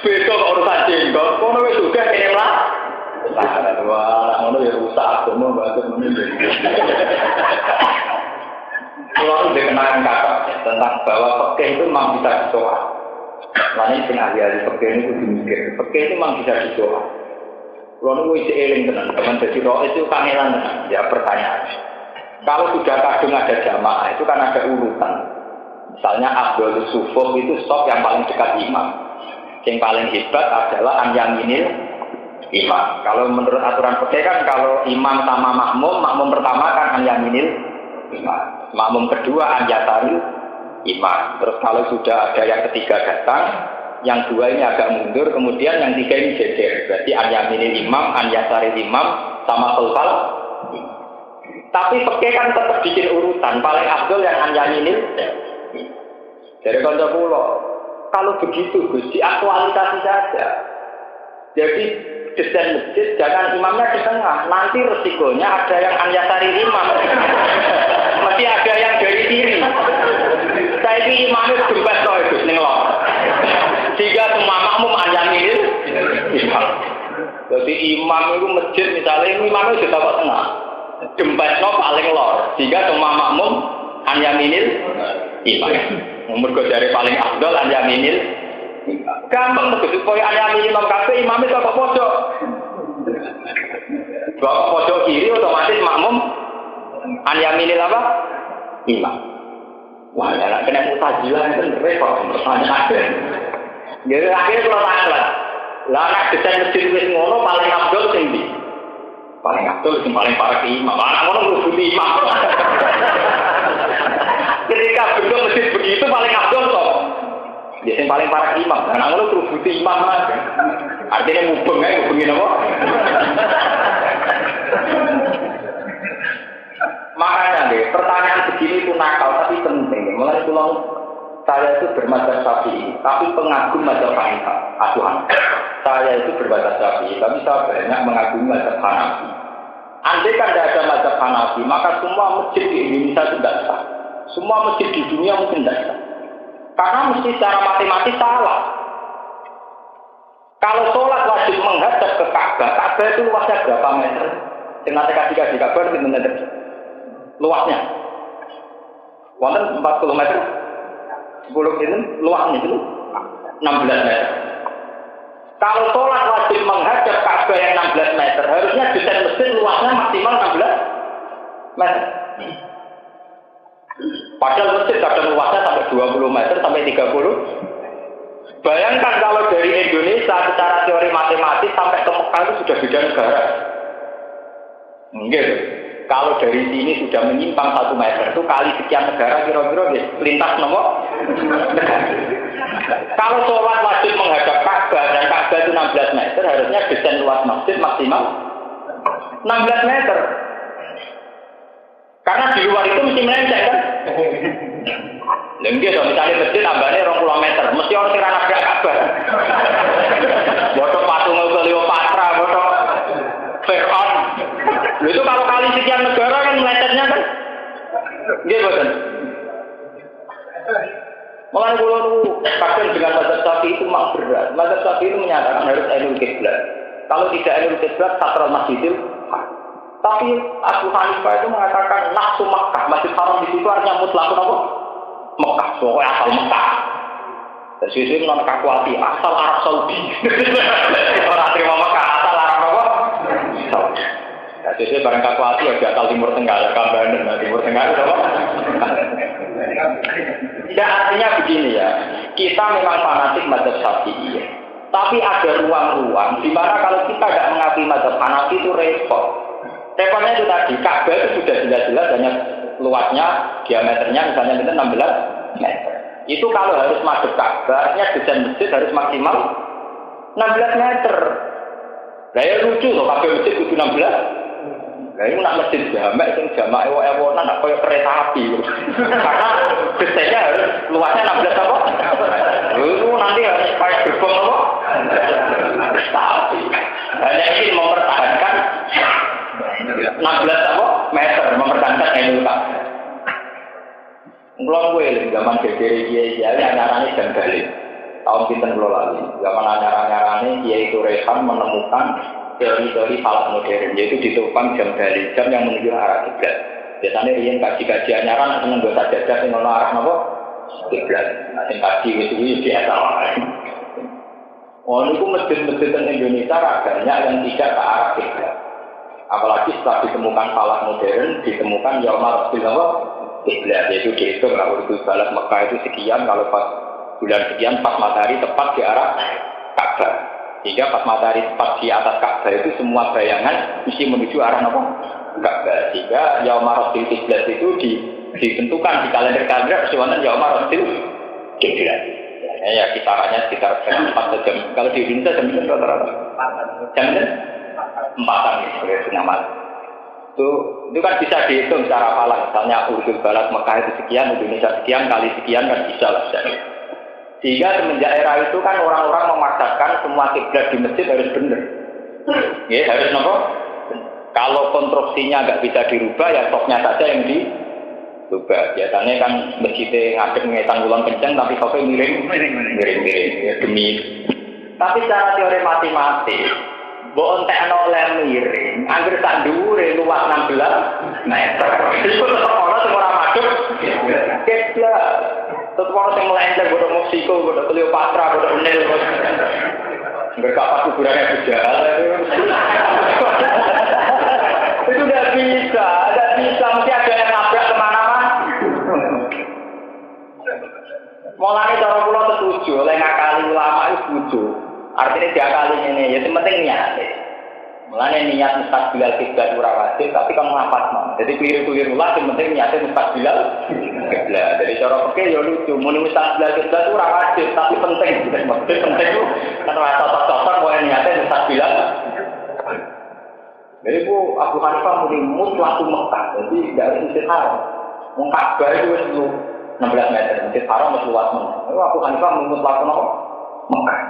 Besok urusan jenggot, kono wis tugas ini mah. Wah, ngono ya rusak semua banget menurut. Kalau udah kenangan kakak tentang bahwa fikih itu memang bisa dicoba. Lain tengah hari fikih itu dimikir, fikih itu memang bisa dicoba. Kalau nunggu isi eling teman-teman jadi roh itu kangelan ya pertanyaan. Kalau sudah kadung ada jamaah itu kan ada urutan. Misalnya Abdul Sufuf itu sop yang paling dekat imam. Yang paling hebat adalah an yaminil imam. Kalau menurut aturan fikih kan kalau imam sama makmum pertama kan an yaminil imam. Makmum kedua an yasaril imam. Terus kalau sudah ada yang ketiga datang, yang dua ini agak mundur, kemudian yang tiga ini jejer. Berarti an yaminil imam, an yasaril imam sama khalfal. Tapi fikih kan tetap bikin urutan paling afdol yang anyaminil dari kanca kula. Kalau begitu Gus diaktualisasi saja. Jadi desain masjid jangan imamnya di tengah. Nanti resikonya ada yang anyasari imam. Masih ada yang dari kiri. Saya ini imamnya bebas loh Gus ning lor. Jika semua makmum anyaminil imam. Jadi imam itu masjid misalnya imamnya sudah dapat tengah. Dempetno paling lor, sehingga semua makmum an yaminil imam. Mergo dari paling afdal an yaminil. Gampang begitu koyo an yaminil imam kabeh imam itu kok pojok. Bawa pojok kiri otomatis makmum an yaminil apa? Imam. Wah, ya kena mutazilah itu repot pertanyaan. Jadi akhirnya kalau tanya lah nek desain masjid wis ngono paling afdal sing ndi? Paling abdul, paling parah ke imam. Anak orang berubuti imam. Ketika bentuk masjid begitu paling abdul toh. Dia yang paling parah ke imam. Anak orang berubuti imam aja. Artinya mubeng aja, mubengin apa? Makanya deh, pertanyaan begini itu nakal tapi penting. Mulai pulang saya itu bermadzhab Syafi'i, tapi pengagum mazhab Hanafi. Saya itu bermadzhab Syafi'i, tapi saya banyak mengagumi mazhab Hanafi. Andai kan tidak ada mazhab Hanafi, maka semua masjid di Indonesia tidak sah. Semua masjid di dunia mungkin tidak sah. Karena mesti secara matematis salah. Kalau sholat wajib menghadap ke Ka'bah, Ka'bah itu luasnya berapa meter? Dengan kasih Ka'bah itu meter. Luasnya. Wonten 40 meter. 10 itu luasnya itu 16 meter. Kalau sholat wajib menghadap Ka'bah yang 16 meter, harusnya desain masjid luasnya maksimal 16 meter. Padahal masjid kadang luasnya sampai 20 meter sampai 30. Bayangkan kalau dari Indonesia secara teori matematis sampai ke Mekah itu sudah beda negara. Enggak. Kalau dari sini sudah menyimpang 1 meter itu kali sekian negara kira-kira lintas nomor negara. Kalau sholat wajib menghadap Ka'bah dan Ka'bah itu 16 meter, harusnya desain luas masjid maksimal 16 meter. Karena di luar itu mesti melenceng kan. Lengge dong, misalnya masjid tambahnya 20 meter, mesti orang sing nabrak Ka'bah. Bodoh patung Cleopatra, bodoh Fir'aun. Itu kalau kali sekian negara kan melencengnya kan. Nggih boten. Mulai dulu kadang dengan mazhab Syafi'i itu memang berat. Mazhab Syafi'i itu menyatakan harus ainul qiblat. Kalau tidak ainul qiblat, satrul masjidil. Tapi Abu Hanifah itu mengatakan nafsu Makkah, Masjid Haram di situ artinya mutlak apa? Mekah, pokoknya asal Mekah. Dan sesuai non kakuati asal Arab Saudi. Orang terima Mekah asal Arab apa? Saudi. Dan sesuai barang kakuati ya asal Timur Tengah, ya Kambangan, Timur Tengah itu apa? Ya artinya begini ya, kita memang fanatik mazhab Syafi'i, tapi ada ruang-ruang di mana kalau kita tidak mengakui mazhab Hanafi itu repot. Repotnya itu tadi, Ka'bah itu sudah jelas-jelas hanya luasnya, diameternya misalnya itu 16 meter. Itu kalau harus masuk Ka'bah, artinya desain masjid harus maksimal 16 meter. Nah ya lucu loh, Ka'bah masjid itu 16. Nah ini nak masjid jamak, yang jamak ewonan, nak kayak kereta api. Karena desainnya harus luasnya 16 apa? Itu nanti harus kayak gerbong apa? Tapi hanya ingin mempertahankan 16 apa? Meter, mempertahankan ilmu Ka'bah. Ngulon gue zaman gegeri kiai nyarane jam balik. Tahun pinten kula lali. Zaman nyarane kiai itu Rehan menemukan teori-teori falak modern, yaitu ditopang jam balik, jam yang menuju arah kiblat. Biasanya riyen kaji-kaji anyaran seneng go sajadah sing ono arah napa? Kiblat. Nah sing kaji wis biasa wae. Oh niku masjid-masjid di Indonesia banyak yang tidak ke arah kiblat. Apalagi setelah ditemukan falak modern, ditemukan yaumar kiblat, yaitu dihitung kalau itu balas Mekah itu sekian, kalau pas bulan sekian pas matahari tepat di arah Ka'bah. Sehingga pas matahari tepat di atas Ka'bah itu semua bayangan mesti menuju arah apa? Ka'bah. Sehingga yaumar kiblat itu ditentukan di kalender-kalender persiwanan yaumar kiblat. Ya kisarannya sekitar 4 jam. Kalau di Indonesia jam itu rata-rata. Jam 4-an ya, nama. Itu kan bisa dihitung secara falak. Misalnya urut balat Mekah itu sekian, Indonesia sekian, kali sekian kan bisa lah. Sehingga semenjak era itu kan orang-orang memaksakan semua kiblat di masjid harus benar. Ya harus nopo. Kalau konstruksinya nggak bisa dirubah ya stoknya saja yang dirubah. Biasanya kan masjidnya ngadep ngetan ulang kenceng tapi stoknya miring ya, demi. Tapi secara teori matematik Bo entekno oleh miring, angger sak dhuwure luas 16 meter. Iku tetep ana sing ora madhep. Kebla. Tetep ana sing melenceng bodo Meksiko, bodo Cleopatra, bodo Nil. Angger kapas kuburane bejal. Itu udah bisa, mesti ada yang nabrak kemana-mana. Mulane cara kula setuju, oleh ngakali ulama itu setuju. Artinya diakali ini, ya penting niat. Mulanya niat mustaqbilal kiblat ora wajib, tapi kamu ngapasno. Jadi keliru-keliru lah, yang penting niatnya mustaqbilal kiblat. Jadi cara pikir ya lucu, muni mustaqbilal kiblat ora wajib, tapi penting. Maksudnya penting itu kan rasa cocok-cocok bahwa niatnya mustaqbilal. Jadi bu Abu Hanifah muni mutlak Mekah, jadi dari Masjid Haram. Ka'bah itu itu 16 meter, Masjid Haram masih luas mana. Abu Hanifah muni mutlak Mekah.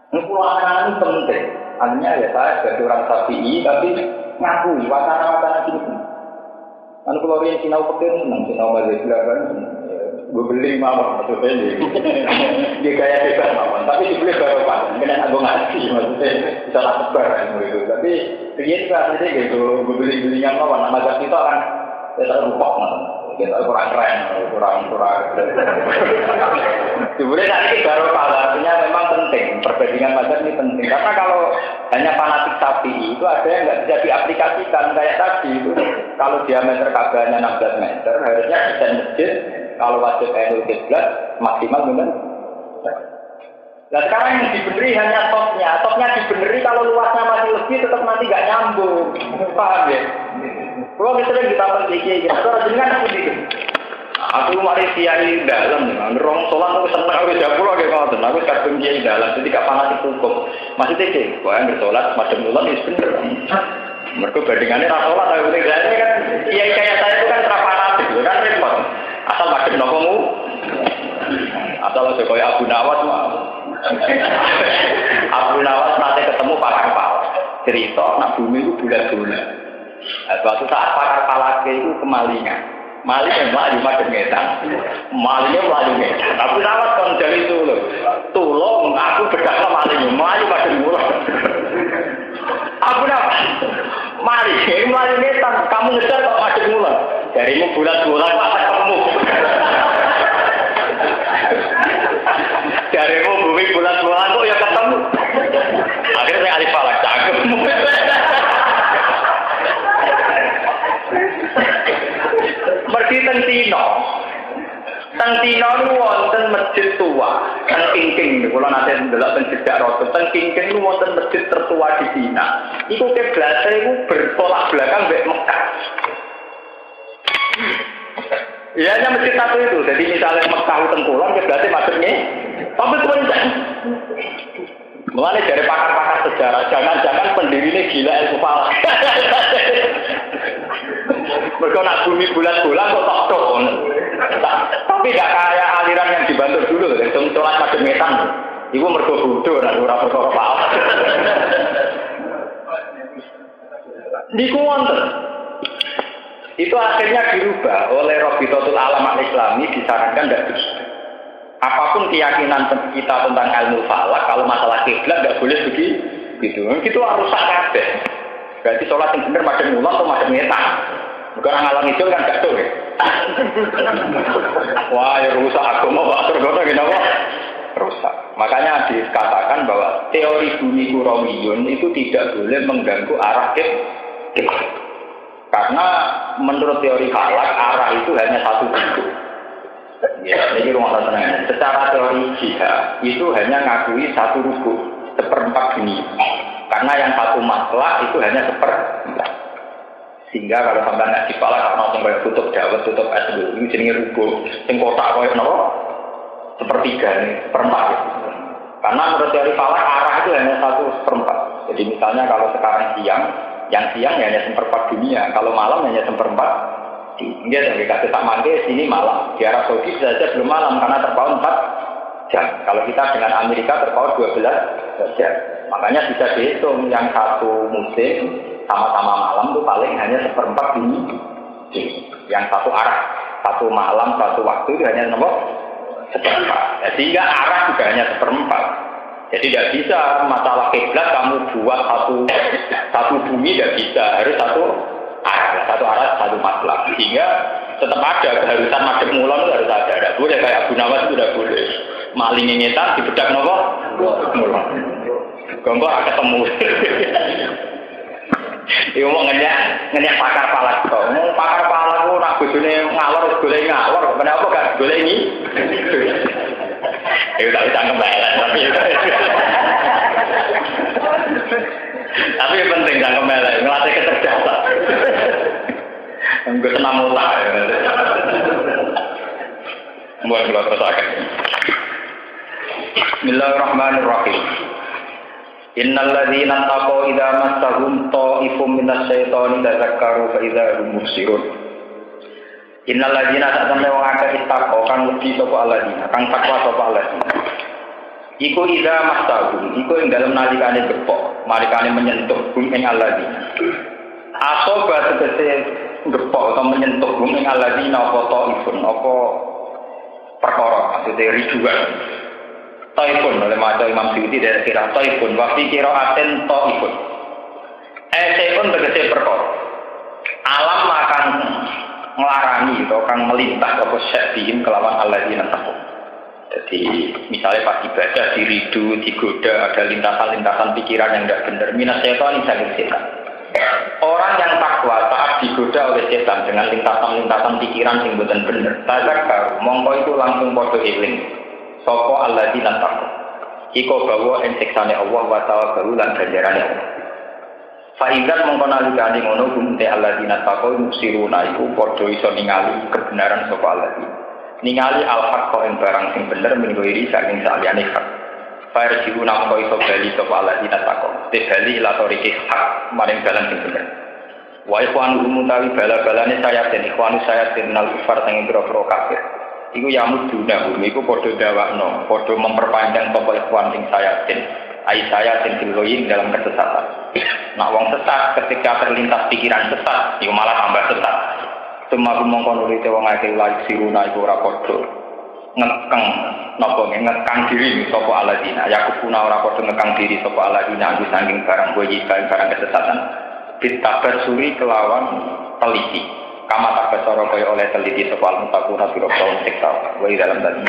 Pulangan ini penting. Artinya ya saya sebagai orang Syafi'i tapi ngakui wacana-wacana gini. Anu kalau yang sinau pekin, sinau mazhab belakangan, gue beli mawar maksudnya dia gaya bebas mawar. Tapi dibeli baru pak, mungkin aku ngaji maksudnya bisa tak sebar gitu. Tapi begini rasanya gitu, gue beli yang mawar. Mazhab itu akan ya rupok kita kurang keren, kurang. Sebenarnya nanti baru artinya memang penting, perbandingan mazhab ini penting. Karena kalau hanya fanatik Syafi'i itu ada yang nggak bisa diaplikasikan kayak tadi itu. Kalau diameter Ka'bahnya 16 meter, harusnya desain masjid kalau wajib ainul qiblat maksimal benar. Nah sekarang yang dibeneri hanya topnya dibeneri kalau luasnya masih lebih tetap nanti nggak nyambung, paham ya? Kalau misalnya kita pergi gitu, kalau jenengan aku gitu. Aku mari kiai dalam, ngerong sholat aku seneng aku japur lagi ngoten. Aku kadung kiai dalam, jadi gak fanatik hukum. Masih tege, kau yang bersolat macam bulan itu bener. Mereka bandingannya rasolat tapi bedanya kan kiai kayak saya itu kan fanatik, kan repot. Asal madhep nopomu. Asal aja kaya Abu Nawas mah. Abu Nawas nanti ketemu pakar palak. Cerita nak bumi itu bulat-bulat. Suatu saat pakar palak itu kemalingan. Maling yang melayu madhep ngetan. Malingnya melayu ngetan. Abu Nawas kan jadi tulung aku bedakno malingnya melayu madhep mulah. Abu Nawas melayu ngetan kamu ngejar kok madhep mulah. Darimu bulat-bulat apa ketemu. Darimu bumi bulat-bulat kok ya ketemu. Akhirnya saya alif falak cakep. Pergi tentino itu wonten masjid tua, teng Kingking. Kalau nanti ndelok teng jejak Rasul, teng Kingking itu wonten masjid tertua di Cina. Iku kiblatnya itu bertolak belakang mbek Mekah. Ya hanya masjid satu itu. Jadi misalnya Mekah tengkulon kiblatnya maksudnya, tapi kemudian mulai dari pakar-pakar sejarah, jangan-jangan pendirinya gila ilmu falak. Mereka nak bumi bulan-bulan kok tok-tok. Tapi gak kayak aliran yang dibantu dulu, yang sholat macam metan. Iku mergo bodoh, nak ora perkara falak. Niku wonten. Itu akhirnya dirubah oleh Rabitatul Alam Al-Islami, disarankan tidak bisa. Apapun keyakinan kita tentang ilmu falak, kalau masalah kiblat nggak boleh begitu. Itu harus sakit. Berarti sholat yang benar macam mulan atau macam ngetan. Bukan ngalang itu kan gak tuh. Wah, ya rusak agama Pak Surgono kenapa? Rusak. Makanya dikatakan bahwa teori bumi kurawiyun itu tidak boleh mengganggu arah kiblat. Karena menurut teori falak arah itu hanya satu titik. Ya, ini rumah tenang. Secara teori jihad itu hanya ngakui satu rukuk, seperempat bumi. Karena yang satu masalah itu hanya seperempat. Sehingga kalau sampai ngaji falak karena sampai tutup dawet, tutup es dulu, ini jenisnya rukuk. Yang kotak koyak nopo sepertiga nih, seperempat. Karena menurut teori falak arah itu hanya satu seperempat. Jadi misalnya kalau sekarang siang, yang siang hanya seperempat dunia. Kalau malam hanya seperempat. Dia dari kata tak mangke sini malam. Di Arab Saudi saja belum malam karena terpaut 4 jam. Kalau kita dengan Amerika terpaut 12 jam. Makanya bisa dihitung yang satu musim sama-sama malam itu paling hanya seperempat dunia. Yang satu arah, satu malam, satu waktu itu hanya nomor seperempat. Ya, sehingga arah juga hanya seperempat. Jadi tidak bisa masalah kiblat kamu buat satu bumi tidak bisa, harus satu arah, satu masalah. Sehingga tetap ada keharusan madhep mulan itu harus ada. Tidak boleh kayak Abu Nawas itu tidak boleh. Maling ngetan di bedak nopo mulan. Gombo ketemu. Iku mau ngenyak pakar palak kok. Mau pakar palak ku nak bojone ngalor golek ngawur. Kenapa gak golek ini? Iku tak bisa kembali. Tapi yang penting jangan kembali, ngelatih kecerdasan. Enggak senang mutlak. Buat keluar pesakan. Bismillahirrahmanirrahim. Innal ladzina taqaw idza massahum ta'ifum minasyaitani tadzakkaru fa idza hum mubsirun. Innal ladzina ta'tamna wa akeh taqaw kang wedi sapa alladzina, kang takwa sapa alladzina. Iku idza massahum, iku ing dalem nalikane gepok, nalikane menyentuh bumi ing alladzina. Asoba tegese gepok atau menyentuh bumi ing alladzina apa ta'ifun apa perkara maksudnya riduan. Taifun oleh maca Imam Suyuti dari kira taifun waktu kira aten taifun. Taifun tegese perkara. Alam akan nglarani atau kang melintas apa syadihim kelawan alladzina taqwa. Jadi misalnya pas ibadah diridu, digoda, ada lintasan-lintasan pikiran yang tidak benar. Minas setan sangat setan. Orang yang takwa saat digoda oleh setan dengan lintasan-lintasan pikiran yang bukan benar. Tazakkaru mongko itu langsung podo eling. Soko alladzina taqwa. Iko bawa ing siksane Allah wa tawakkalu lan ganjarane Allah. Fa idzat mongko nalikane ngono gumte alladzina taqwa musiruna iku padha iso ningali kebenaran sapa alladzina. Ningali al-haq ing barang sing bener minggu iri saking saliyane hak. Fire jiru namko iso bali sapa aladina takok. Te bali ila toriki hak maring dalan sing bener. Wa ikhwanu mutawi bala-balane saya den ikhwanu saya den nal kufar sing boro-boro kafir. Iku yamuduna bumi iku padha dawakno, padha memperpanjang sapa ikhwan sing saya den. Ai saya den diloyin dalam kesesatan. Nak wong sesat ketika terlintas pikiran sesat, iku malah tambah sesat. Semua mongko nuli te wong akeh lagi siruna iku ora padha ngekang napa ngekang diri sapa aladina yakupuna ora padha ngekang diri sapa aladina wis saking barang boyi barang kesesatan ditabar suri kelawan teliti kama tak besoro kaya oleh teliti sapa al-mutakuna biro kaum sektor wa dalam tadi